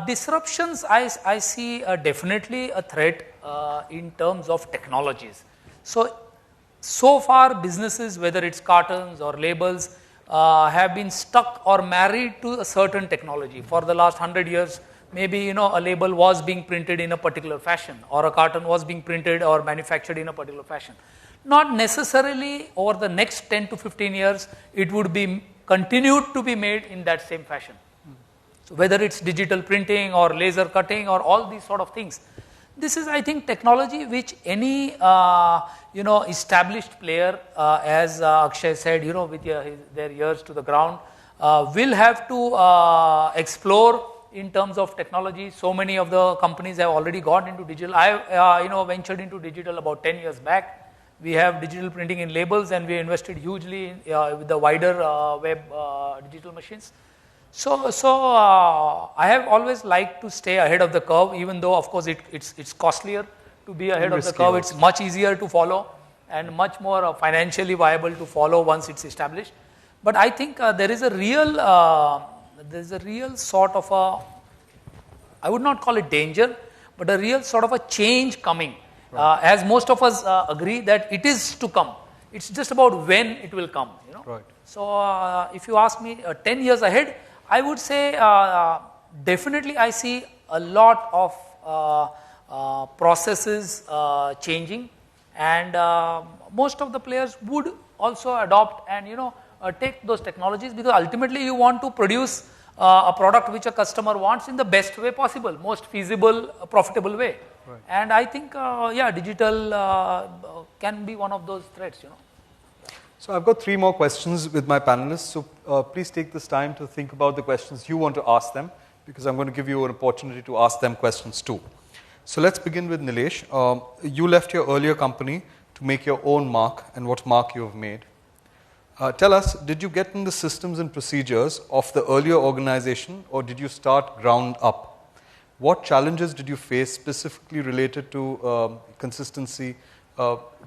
Disruptions, I see definitely a threat in terms of technologies. So far, businesses, whether it's cartons or labels, have been stuck or married to a certain technology. For the last 100 years, maybe a label was being printed in a particular fashion, or a carton was being printed or manufactured in a particular fashion. Not necessarily over the next 10 to 15 years, it would be continued to be made in that same fashion. So whether it's digital printing or laser cutting or all these sort of things, this is, I think, technology which any established player, as Akshay said, with their ears to the ground, will have to explore in terms of technology. So many of the companies have already got into digital. I ventured into digital about 10 years back. We have digital printing in labels, and we invested hugely with the wider web digital machines. So I have always liked to stay ahead of the curve, even though of course it's costlier to be ahead of the curve. It's much easier to follow and much more financially viable to follow once it's established. But I think there is a real sort of I would not call it danger, but a real sort of a change coming. As most of us agree that it is to come. It's just about when it will come. Right. So if you ask me 10 years ahead, I would say definitely I see a lot of processes changing, and most of the players would also adopt and take those technologies, because ultimately you want to produce a product which a customer wants in the best way possible, most feasible, profitable way. Right. And I think digital can be one of those threats. So I've got 3 more questions with my panelists. So please take this time to think about the questions you want to ask them, because I'm going to give you an opportunity to ask them questions too. So let's begin with Nilesh. You left your earlier company to make your own mark, and what mark you have made. Tell us, did you get in the systems and procedures of the earlier organization, or did you start ground up? What challenges did you face specifically related to consistency?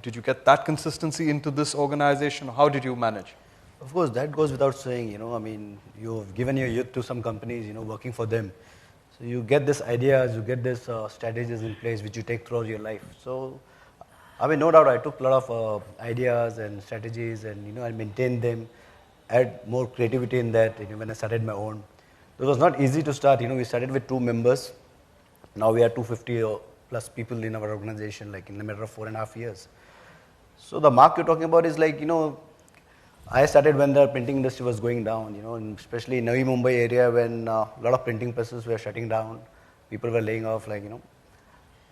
Did you get that consistency into this organization? How did you manage? Of course, that goes without saying. I mean, you've given your youth to some companies, working for them. So you get these ideas, you get these strategies in place which you take throughout your life. So, I mean, no doubt I took a lot of ideas and strategies, and I maintained them, add more creativity in that when I started my own. It was not easy to start. We started with 2 members. Now we are 250 plus people in our organization, like in a matter of 4.5 years. So the mark you're talking about is like, I started when the printing industry was going down, and especially in Navi Mumbai area, when a lot of printing presses were shutting down, people were laying off,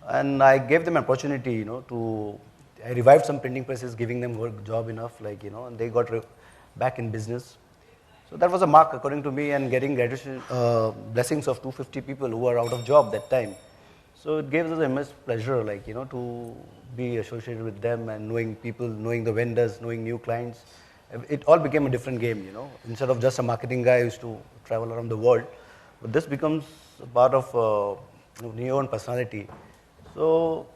and I gave them an opportunity, I revived some printing presses, giving them work, job enough, and they got back in business. So that was a mark, according to me, and getting blessings of 250 people who were out of job that time. So it gives us immense pleasure, like, to be associated with them and knowing people, knowing the vendors, knowing new clients. It all became a different game, Instead of just a marketing guy who used to travel around the world, but this becomes a part of your own personality. So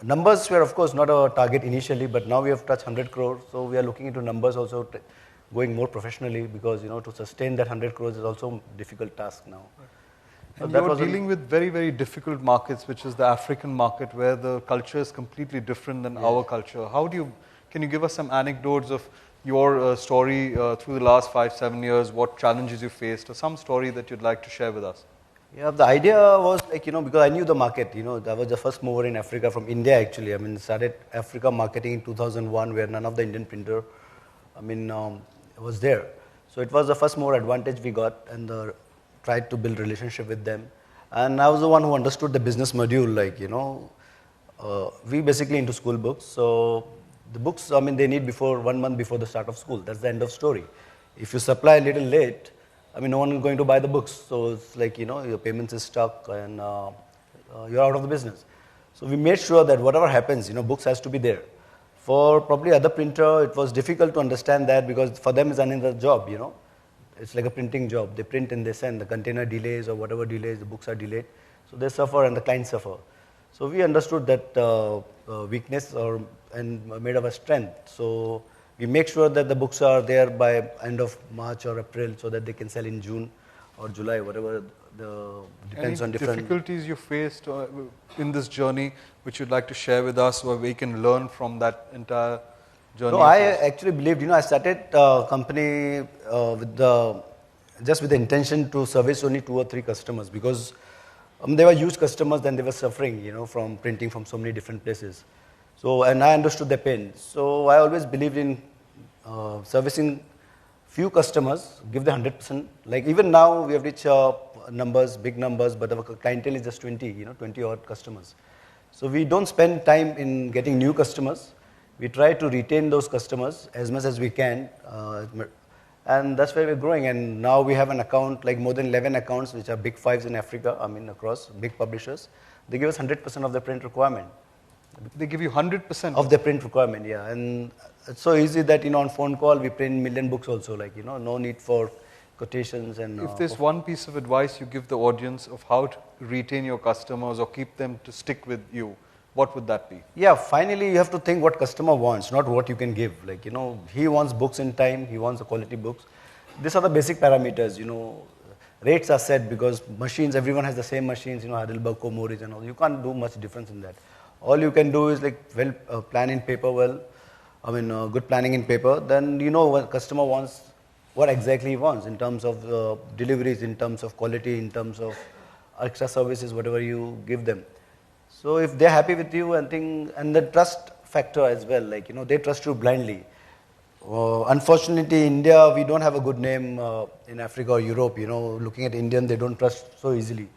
numbers were, of course, not a target initially, but now we have touched 100 crores. So we are looking into numbers also going more professionally, because, to sustain that 100 crores is also a difficult task now. So and you're dealing with very, very difficult markets, which is the African market, where the culture is completely different than our culture. Can you give us some anecdotes of your story through the last 5-7 years, what challenges you faced, or some story that you'd like to share with us? Yeah, the idea was like, because I knew the market, I was the first mover in Africa from India actually. Started Africa marketing in 2001, where none of the Indian printer, was there. So it was the first mover advantage we got, and tried to build relationship with them. And I was the one who understood the business module, like, we basically into school books. So the books, they need 1 month before the start of school. That's the end of story. If you supply a little late, no one is going to buy the books. So it's like, your payments is stuck and you're out of the business. So we made sure that whatever happens, books has to be there. For probably other printer, it was difficult to understand that, because for them it's another job, It's like a printing job. They print and they send. The container delays or whatever delays, the books are delayed. So they suffer and the clients suffer. So we understood that weakness and made our strength. So we make sure that the books are there by end of March or April, so that they can sell in June or July, whatever depends on different difficulties you faced in this journey, which you'd like to share with us, where we can learn from that entire journey? No, I actually believed, I started a company with the intention to service only 2 or 3 customers, because they were huge customers and they were suffering, from printing from so many different places. So, and I understood their pain. So I always believed in servicing few customers, give the 100%. Like even now we have reached numbers, big numbers, but our clientele is just 20 odd customers. So we don't spend time in getting new customers. We try to retain those customers as much as we can, and that's where we're growing. And now we have an account, like more than 11 accounts, which are big 5s in Africa, across big publishers. They give us 100% of their print requirement. They give you 100%? Of their print requirement, yeah. And it's so easy that, on phone call, we print million books also, like, no need for quotations. And if there's one piece of advice you give the audience of how to retain your customers or keep them to stick with you, what would that be? Yeah, finally you have to think what customer wants, not what you can give. Like, he wants books in time, he wants the quality books. These are the basic parameters, Rates are set because machines, everyone has the same machines, Heidelberg, Comoris and all. You can't do much difference in that. All you can do is like plan in paper good planning in paper. Then what customer wants, what exactly he wants in terms of deliveries, in terms of quality, in terms of extra services, whatever you give them. So if they're happy with you and the trust factor as well, like, they trust you blindly. Unfortunately, India, we don't have a good name in Africa or Europe, looking at Indian, they don't trust so easily.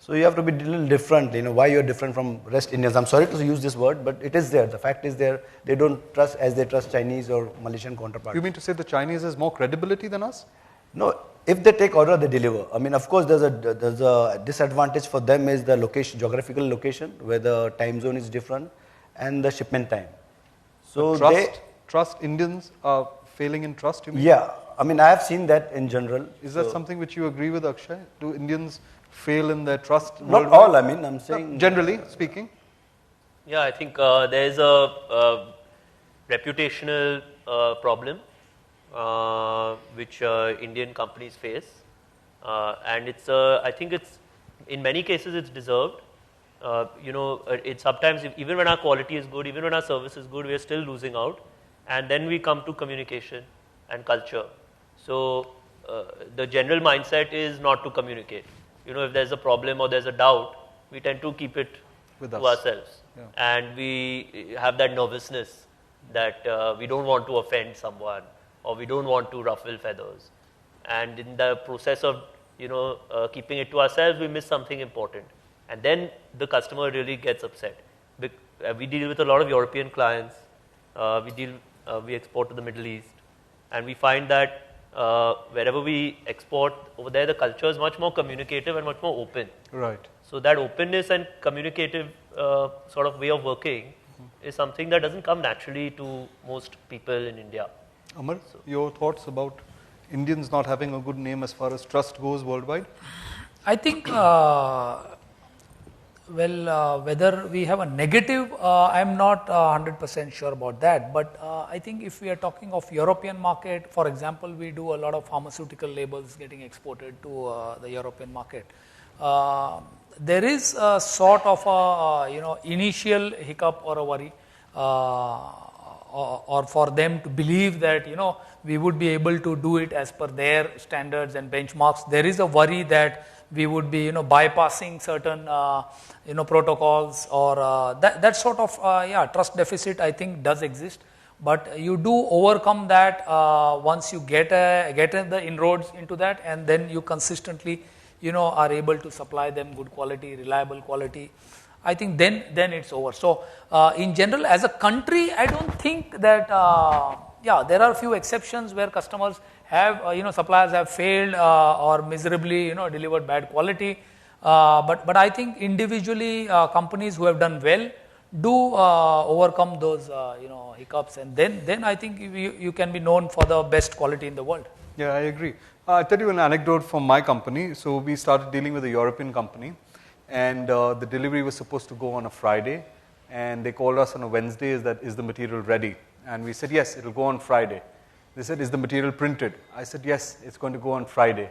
So you have to be a little different, why you're different from rest Indians. I'm sorry to use this word, but it is there. The fact is there. They don't trust as they trust Chinese or Malaysian counterparts. You mean to say the Chinese has more credibility than us? No, if they take order, they deliver. Of course, there's a disadvantage for them is the location, geographical location, where the time zone is different, and the shipment time. So trust Indians are failing in trust, you mean? Yeah, I have seen that in general. Is that something which you agree with, Akshay? Do Indians fail in their trust? Not all, I'm saying. Generally speaking? Yeah, I think there is a reputational problem which Indian companies face, and I think it's in many cases it's deserved. It's sometimes even when our quality is good, even when our service is good, we are still losing out, and then we come to communication and culture. So the general mindset is not to communicate. If there's a problem or there's a doubt, we tend to keep it to ourselves. Yeah. And we have that nervousness that we don't want to offend someone or we don't want to ruffle feathers. And in the process of, keeping it to ourselves, we miss something important. And then the customer really gets upset. We deal with a lot of European clients. We export to the Middle East. And we find that wherever we export over there, the culture is much more communicative and much more open. Right. So that openness and communicative sort of way of working is something that doesn't come naturally to most people in India. Amar, your thoughts about Indians not having a good name as far as trust goes worldwide? I think, whether we have a negative, I'm not 100% sure about that. But I think if we are talking of European market, for example, we do a lot of pharmaceutical labels getting exported to the European market. There is a sort of a initial hiccup or a worry, or for them to believe that we would be able to do it as per their standards and benchmarks. There is a worry that we would be bypassing certain protocols, or that sort of trust deficit I think does exist. But you do overcome that once you get the inroads into that, and then you consistently are able to supply them good quality, reliable quality. I think then it's over. So in general, as a country, I don't think that there are a few exceptions where customers have suppliers have failed or miserably delivered bad quality. But I think individually companies who have done well do overcome those hiccups, and then I think you can be known for the best quality in the world. Yeah, I agree. I'll tell you an anecdote from my company. So we started dealing with a European company, and the delivery was supposed to go on a Friday, and they called us on a Wednesday, is the material ready? And we said, yes, it'll go on Friday. They said, is the material printed? I said, yes, it's going to go on Friday.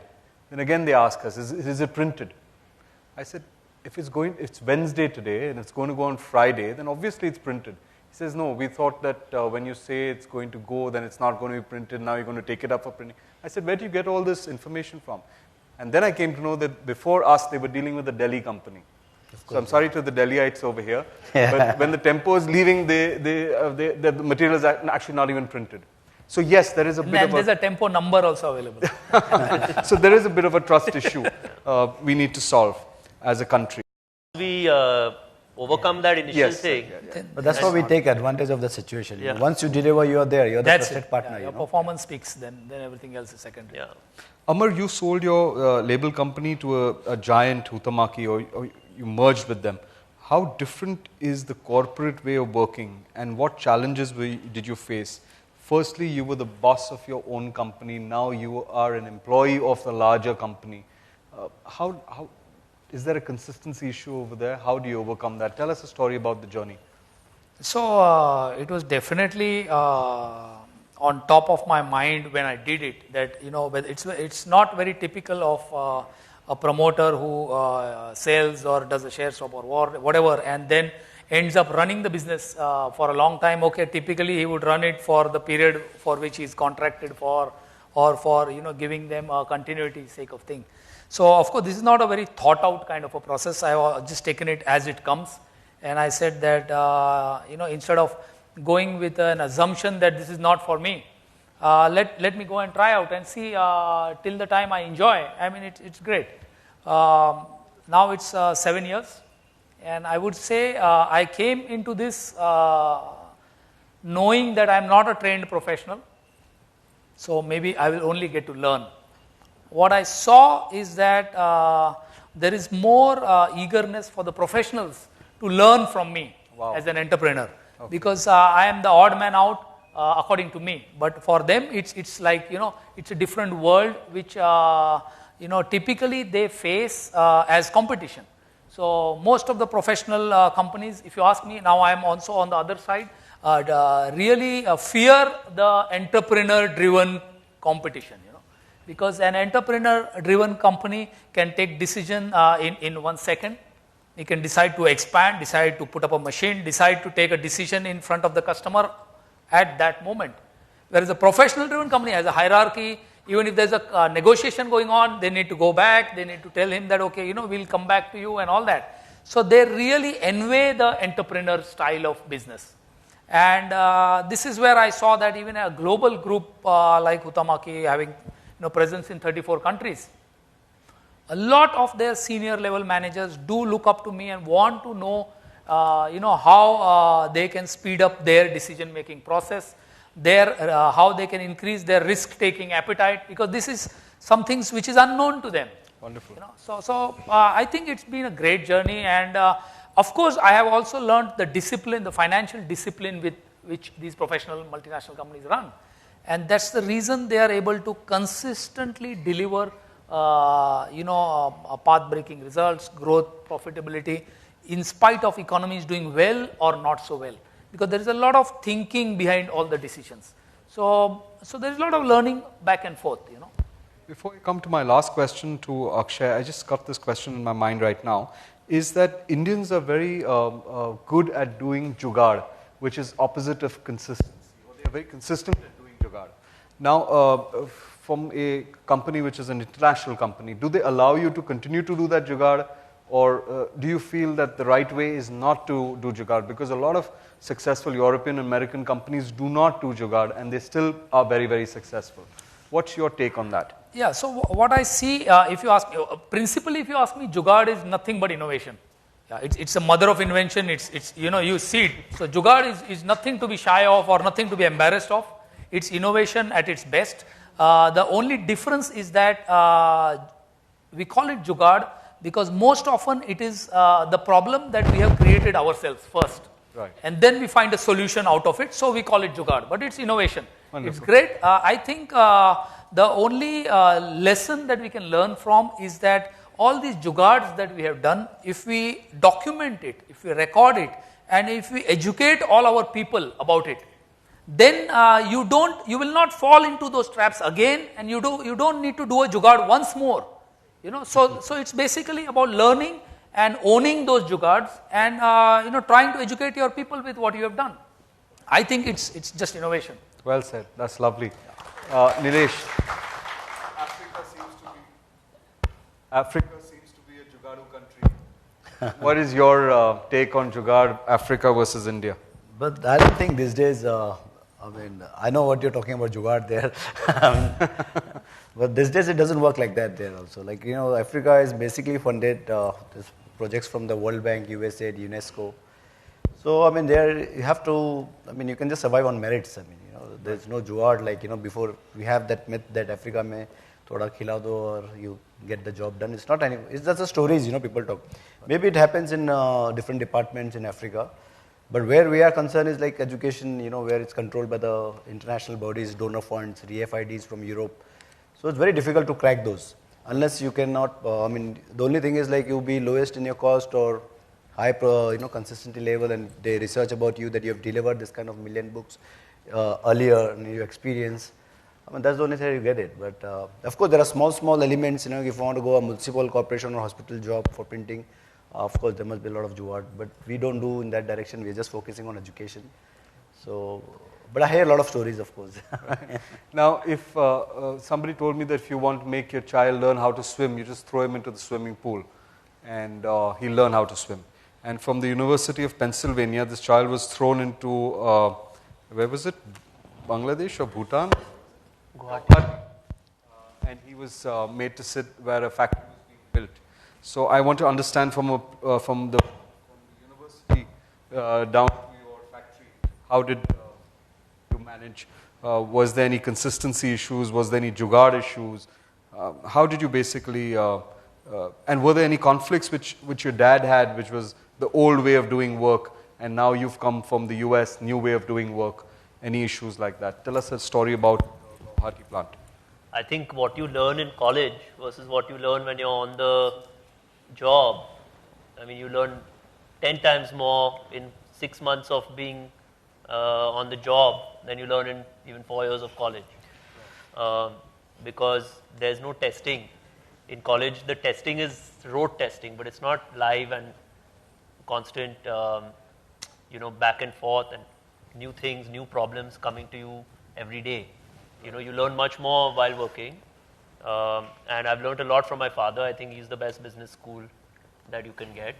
Then again they asked us, is it printed? I said, if it's Wednesday today and it's going to go on Friday, then obviously it's printed. He says, no, we thought that when you say it's going to go, then it's not going to be printed. Now you're going to take it up for printing. I said, where do you get all this information from? And then I came to know that before us, they were dealing with a Delhi company. So I'm sorry to the Delhiites over here, but when the tempo is leaving, the material is actually not even printed. So yes, there is a bit of there's a tempo number also available. So there is a bit of a trust issue we need to solve as a country. We overcome that initial thing. But that's why we take advantage of the situation. Yeah. Once you deliver, you're there. You're the trusted partner. Your performance speaks, then everything else is secondary. Yeah. Amar, you sold your label company to a giant, Huhtamaki, or you merged with them. How different is the corporate way of working, and what challenges did you face? Firstly, you were the boss of your own company. Now you are an employee of the larger company. How is there a consistency issue over there? How do you overcome that? Tell us a story about the journey. So it was definitely on top of my mind when I did it. That but it's not very typical of a promoter who sells or does a share swap or whatever, and then ends up running the business for a long time. Okay, typically he would run it for the period for which he is contracted for, or for giving them a continuity sake of thing. So of course this is not a very thought out kind of a process. I have just taken it as it comes, and I said that instead of going with an assumption that this is not for me, let me go and try out and see till the time I enjoy. I mean it's great. Now it's 7 years. And I would say I came into this knowing that I am not a trained professional, so maybe I will only get to learn. What I saw is that there is more eagerness for the professionals to learn from me as an entrepreneur, because I am the odd man out according to me. But for them, it's like it's a different world which typically they face as competition. So most of the professional companies, if you ask me, now I am also on the other side, really fear the entrepreneur-driven competition. Because an entrepreneur-driven company can take decision in 1 second. He can decide to expand, decide to put up a machine, decide to take a decision in front of the customer at that moment. Whereas a professional-driven company has a hierarchy. Even if there's a negotiation going on, they need to go back, they need to tell him that, okay, we'll come back to you and all that. So they really envy the entrepreneur style of business. And this is where I saw that even a global group like Huhtamaki, having presence in 34 countries, a lot of their senior level managers do look up to me and want to know, how they can speed up their decision making process, how they can increase their risk taking appetite, because this is some things which is unknown to them. Wonderful. I think it's been a great journey, and of course, I have also learned the discipline, the financial discipline with which these professional multinational companies run, and that's the reason they are able to consistently deliver, path-breaking results, growth, profitability, in spite of economies doing well or not so well, because there is a lot of thinking behind all the decisions. So there is a lot of learning back and forth. Before we come to my last question to Akshay, I just got this question in my mind right now, is that Indians are very good at doing jugaad, which is opposite of consistency. They are very consistent at doing jugaad. Now, from a company which is an international company, do they allow you to continue to do that jugaad, or do you feel that the right way is not to do jugaad? Because a lot of successful European and American companies do not do jugaad, and they still are very, very successful. What's your take on that? Yeah, so what I see, if you ask, principally if you ask me, jugaad is nothing but innovation. Yeah, it's a mother of invention. It's you see it. So jugaad is nothing to be shy of or nothing to be embarrassed of. It's innovation at its best. The only difference is that we call it jugaad because most often it is the problem that we have created ourselves first. Right. And then we find a solution out of it, so we call it jugaad. But it's innovation. Wonderful. It's great. I think the only lesson that we can learn from is that all these jugaads that we have done, if we document it, if we record it, and if we educate all our people about it, then you will not fall into those traps again, and you don't need to do a jugaad once more. So it's basically about learning and owning those jugaads and trying to educate your people with what you have done. I think it's just innovation. Well said. That's lovely. Nilesh, Africa seems to be a jugaadu country. What is your take on jugaad, Africa versus India? But I don't think these days, I know what you're talking about jugaad there. But these days it doesn't work like that there also. Like, Africa is basically funded projects from the World Bank, USAID, UNESCO. So, there you have to, you can just survive on merits. There's no jugaad like, before we have that myth that Africa mein thoda khila do or you get the job done. It's not it's just the stories, people talk. Maybe it happens in different departments in Africa. But where we are concerned is like education, where it's controlled by the international bodies, donor funds, RFIDs from Europe. So it's very difficult to crack those. Unless you cannot, the only thing is like you be lowest in your cost or high, consistency level, and they research about you that you have delivered this kind of million books earlier in your experience. That's the only thing you get it. But of course, there are small elements. If you want to go a municipal corporation or hospital job for printing, of course, there must be a lot of jugaad. But we don't do in that direction. We're just focusing on education. So, but I hear a lot of stories, of course. Now, if somebody told me that if you want to make your child learn how to swim, you just throw him into the swimming pool and he'll learn how to swim. And from the University of Pennsylvania, this child was thrown into, where was it? Bangladesh or Bhutan? Guwahati. And he was made to sit where a factory was being built. So I want to understand from the university down to your factory, how did you manage? Was there any consistency issues? Was there any jugaad issues? How did you basically, and were there any conflicts which your dad had, which was the old way of doing work, and now you've come from the US, new way of doing work? Any issues like that? Tell us a story about the Guwahati plant. I think what you learn in college versus what you learn when you're on the job, you learn 10 times more in 6 months of being on the job than you learn in even 4 years of college. Because there's no testing. In college, the testing is rote testing, but it's not live and constant, back and forth and new things, new problems coming to you every day. You learn much more while working. And I've learned a lot from my father. I think he's the best business school that you can get.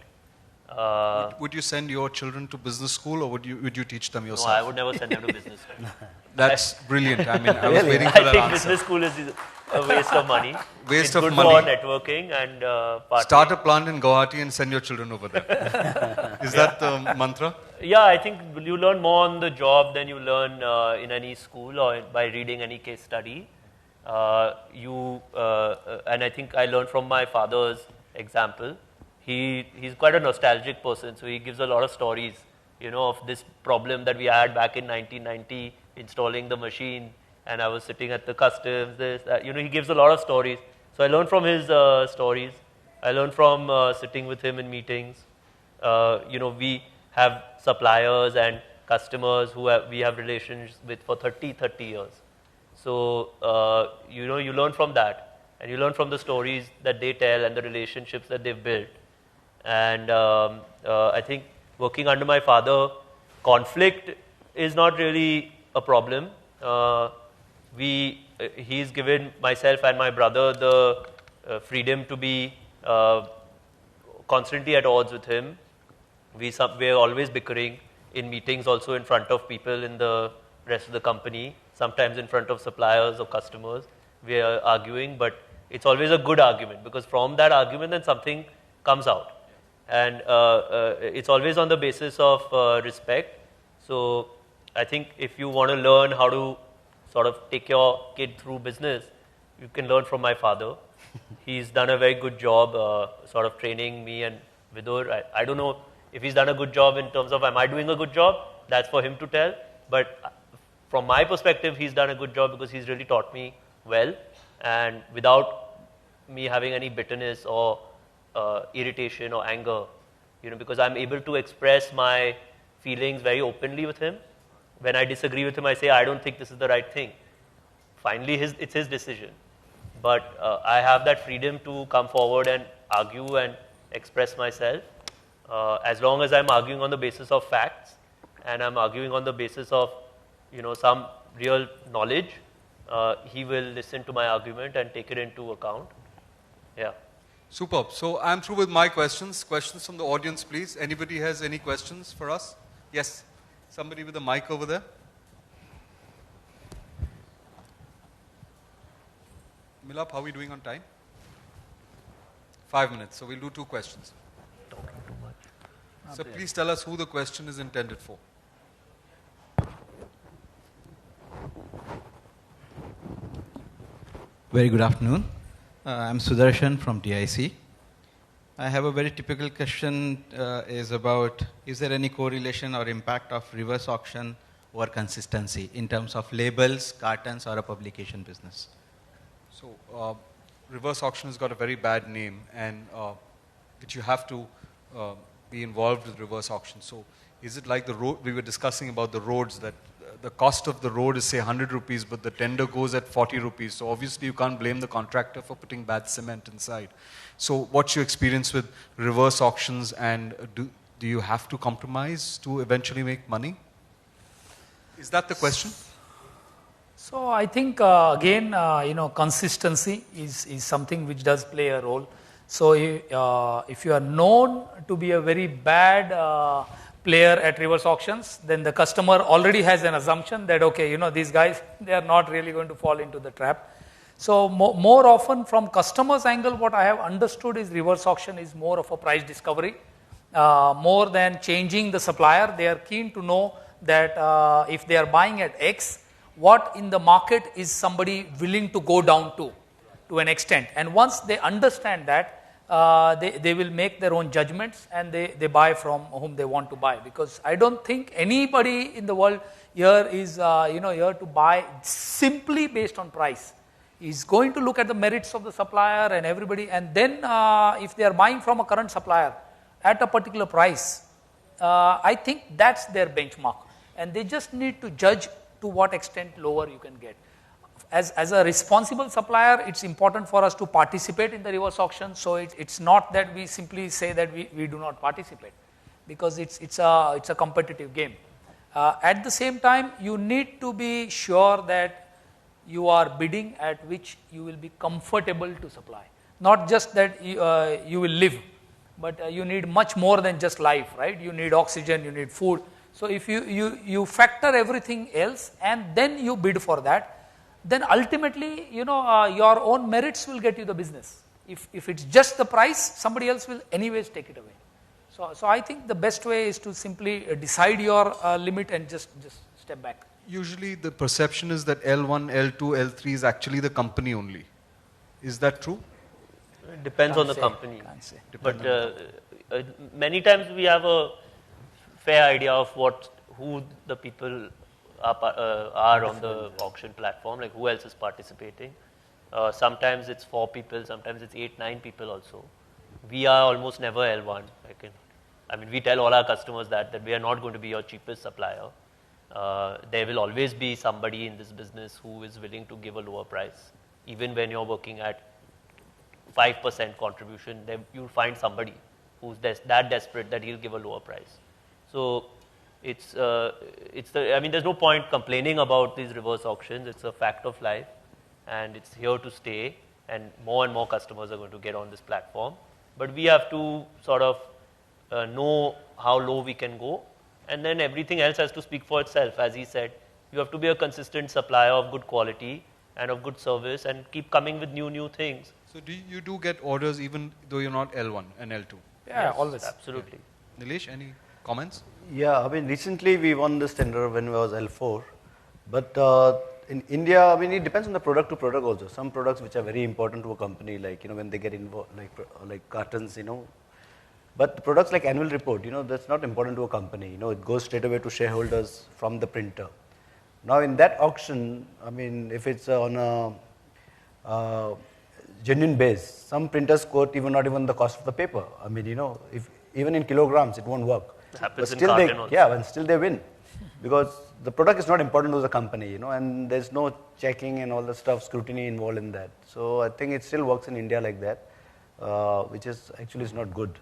Would you send your children to business school, or would you teach them yourself? No, I would never send them to business school. That's brilliant. I was waiting for that I think answer. business school is a waste of money. Waste it's of good money. for networking and partying. Start a plant in Guwahati and send your children over there. Is that the mantra? Yeah, I think you learn more on the job than you learn in any school or by reading any case study. and I think I learned from my father's example. He's quite a nostalgic person, so he gives a lot of stories, of this problem that we had back in 1990, installing the machine, and I was sitting at the customs, this, that. He gives a lot of stories. So I learned from his stories. I learned from sitting with him in meetings. We have suppliers and customers who we have relations with for 30 years. So, you learn from that, and you learn from the stories that they tell and the relationships that they've built. And I think working under my father, conflict is not really a problem. He's given myself and my brother the freedom to be constantly at odds with him. We're always bickering in meetings, also in front of people in the rest of the company, sometimes in front of suppliers or customers. We are arguing, but it's always a good argument, because from that argument then something comes out. And it's always on the basis of respect. So I think if you want to learn how to sort of take your kid through business, you can learn from my father. He's done a very good job sort of training me and Vidur. I don't know if he's done a good job in terms of am I doing a good job, that's for him to tell. But from my perspective, he's done a good job because he's really taught me well, and without me having any bitterness or irritation or anger, because I'm able to express my feelings very openly with him. When I disagree with him, I say, I don't think this is the right thing. Finally, it's his decision. But I have that freedom to come forward and argue and express myself. As long as I'm arguing on the basis of facts and I'm arguing on the basis of, some real knowledge, he will listen to my argument and take it into account. Yeah. Superb. So I'm through with my questions. Questions from the audience, please. Anybody has any questions for us? Yes. Somebody with a mic over there. Milap, how are we doing on time? 5 minutes. So we'll do 2 questions. Talking too much. So please tell us who the question is intended for. Very good afternoon. I'm Sudarshan from DIC. I have a very typical question is about, is there any correlation or impact of reverse auction over consistency in terms of labels, cartons, or a publication business? So reverse auction has got a very bad name, and which you have to be involved with reverse auction. So is it like the road, we were discussing about the roads, that the cost of the road is say 100 rupees, but the tender goes at 40 rupees. So obviously you can't blame the contractor for putting bad cement inside. So what's your experience with reverse auctions, and do you have to compromise to eventually make money? Is that the question? So I think again, consistency is something which does play a role. So if you are known to be a very bad player at reverse auctions, then the customer already has an assumption that, okay, these guys, they are not really going to fall into the trap. So more often from customer's angle, what I have understood is reverse auction is more of a price discovery. More than changing the supplier, they are keen to know that if they are buying at X, what in the market is somebody willing to go down to an extent. And once they understand that, they will make their own judgments, and they buy from whom they want to buy. Because I don't think anybody in the world here is here to buy simply based on price. He's going to look at the merits of the supplier and everybody, and then if they are buying from a current supplier at a particular price, I think that's their benchmark, and they just need to judge to what extent lower you can get. As a responsible supplier, it's important for us to participate in the reverse auction. So it's not that we simply say that we do not participate, because it's a competitive game. At the same time, you need to be sure that you are bidding at which you will be comfortable to supply. Not just that you will live, but you need much more than just life, right? You need oxygen, you need food. So if you factor everything else and then you bid for that, then ultimately, your own merits will get you the business. If it's just the price, somebody else will anyways take it away. So I think the best way is to simply decide your limit and just step back. usually the perception is that L1, L2, L3 is actually the company only. Is that true? It depends on the say, company. can't say. But many times we have a fair idea of who the people are on the auction platform, like who else is participating. Sometimes it's 4 people, sometimes it's 8, 9 people also. We are almost never L1. I mean, we tell all our customers that we are not going to be your cheapest supplier. There will always be somebody in this business who is willing to give a lower price. Even when you're working at 5% contribution, you'll find somebody who's that desperate that he'll give a lower price. So I mean, there's no point complaining about these reverse auctions. It's a fact of life, and it's here to stay, and more customers are going to get on this platform. But we have to sort of know how low we can go, and then everything else has to speak for itself. As he said, you have to be a consistent supplier of good quality and of good service, and keep coming with new things. So you do get orders even though you're not L1 and L2? Yeah, Yes, always. Absolutely. Yeah. Nilesh, any comments? Yeah, I mean, recently we won this tender when we was L4. But in India, I mean, it depends on the product to product also. Some products which are very important to a company, like, when they get involved, like cartons, But the products like annual report, that's not important to a company. It goes straight away to shareholders from the printer. Now, in that auction, I mean, if it's on a genuine base, some printers quote not even the cost of the paper. I mean, if even in kilograms, it won't work. Happens but in still carton and still they win, because the product is not important to the company, and there's no checking and all the stuff, scrutiny involved in that. So I think it still works in India like that, which is actually is not good.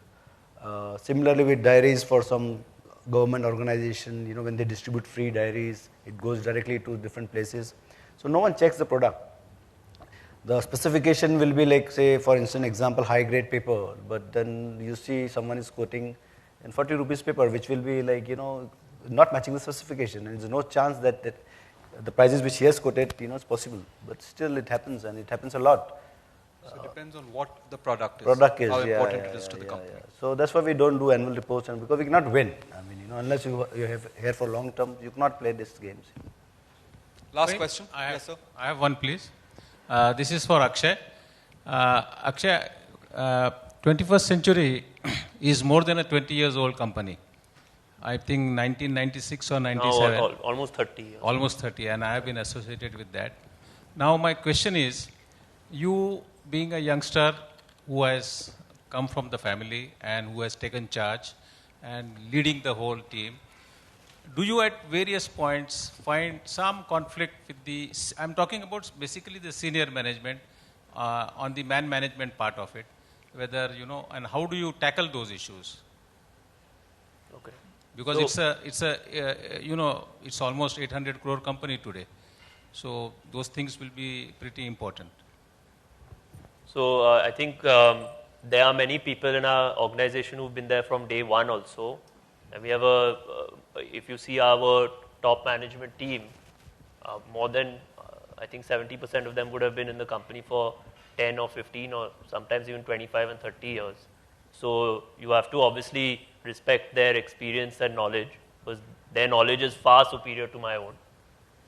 Similarly with diaries for some government organization, when they distribute free diaries, it goes directly to different places. So no one checks the product. The specification will be like, say, for instance, example, high grade paper, but then you see someone is quoting in 40 rupees paper, which will be like, not matching the specification. And there's no chance that the prices which he has quoted, it's possible. But still it happens, and it happens a lot. So it depends on what the product is, how important it is to the company. Yeah. So that's why we don't do annual reports, and because we cannot win. I mean, unless you have here for long term, you cannot play these games. Last question. Yes, sir. I have one, please. This is for Akshay. Akshay, 21st Century is more than a 20 years old company. I think 1996 or 97. No, almost 30 years. Almost 30, and I have been associated with that. Now my question is, you being a youngster who has come from the family and who has taken charge and leading the whole team, do you at various points find some conflict with I'm talking about basically the senior management on the management part of it, whether, and how do you tackle those issues? Okay. Because so, it's almost 800 crore company today. So those things will be pretty important. So I think there are many people in our organization who've been there from day one also. And we have if you see our top management team, more than, I think 70% of them would have been in the company for 10 or 15 or sometimes even 25 and 30 years. So you have to obviously respect their experience and knowledge, because their knowledge is far superior to my own.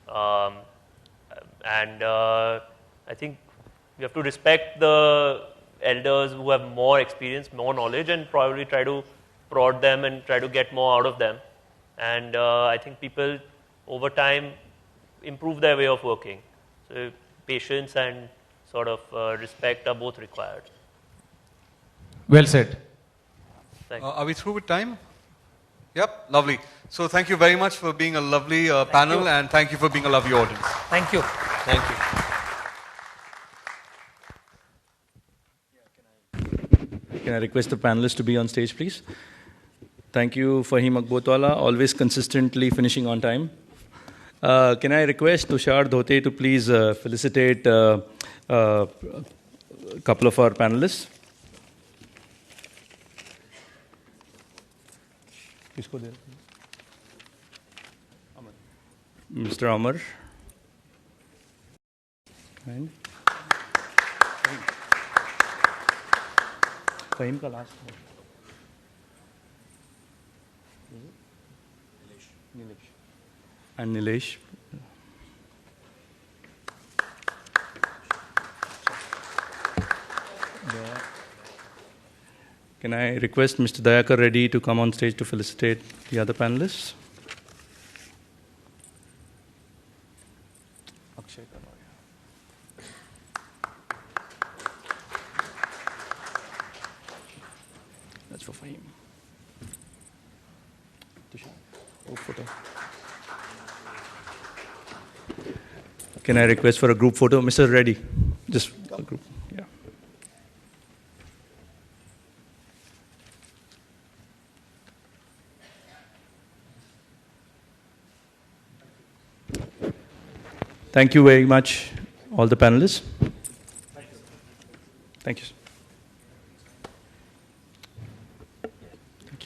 I think you have to respect the elders who have more experience, more knowledge, and probably try to prod them and try to get more out of them. And I think people over time improve their way of working. So patience and sort of respect are both required. Well said. Thank you. Are we through with time? Yep, lovely. So thank you very much for being a lovely panel, and thank you for being a lovely audience. Thank you. Thank you. Can I request the panelists to be on stage, please? Thank you, Faheem Agboatwala, always consistently finishing on time. Can I request Tushar Dhote to please felicitate a couple of our panelists? Mr. Amar. And Faheem ka last. Nilesh. And Nilesh. Can I request Mr. Dayakar Reddy to come on stage to felicitate the other panelists? Akshay, Kanoria. That's for Faheem. Oh, photo. Can I request for a group photo? Mr. Reddy, just a group. Yeah. Thank you very much, all the panelists. Thank you.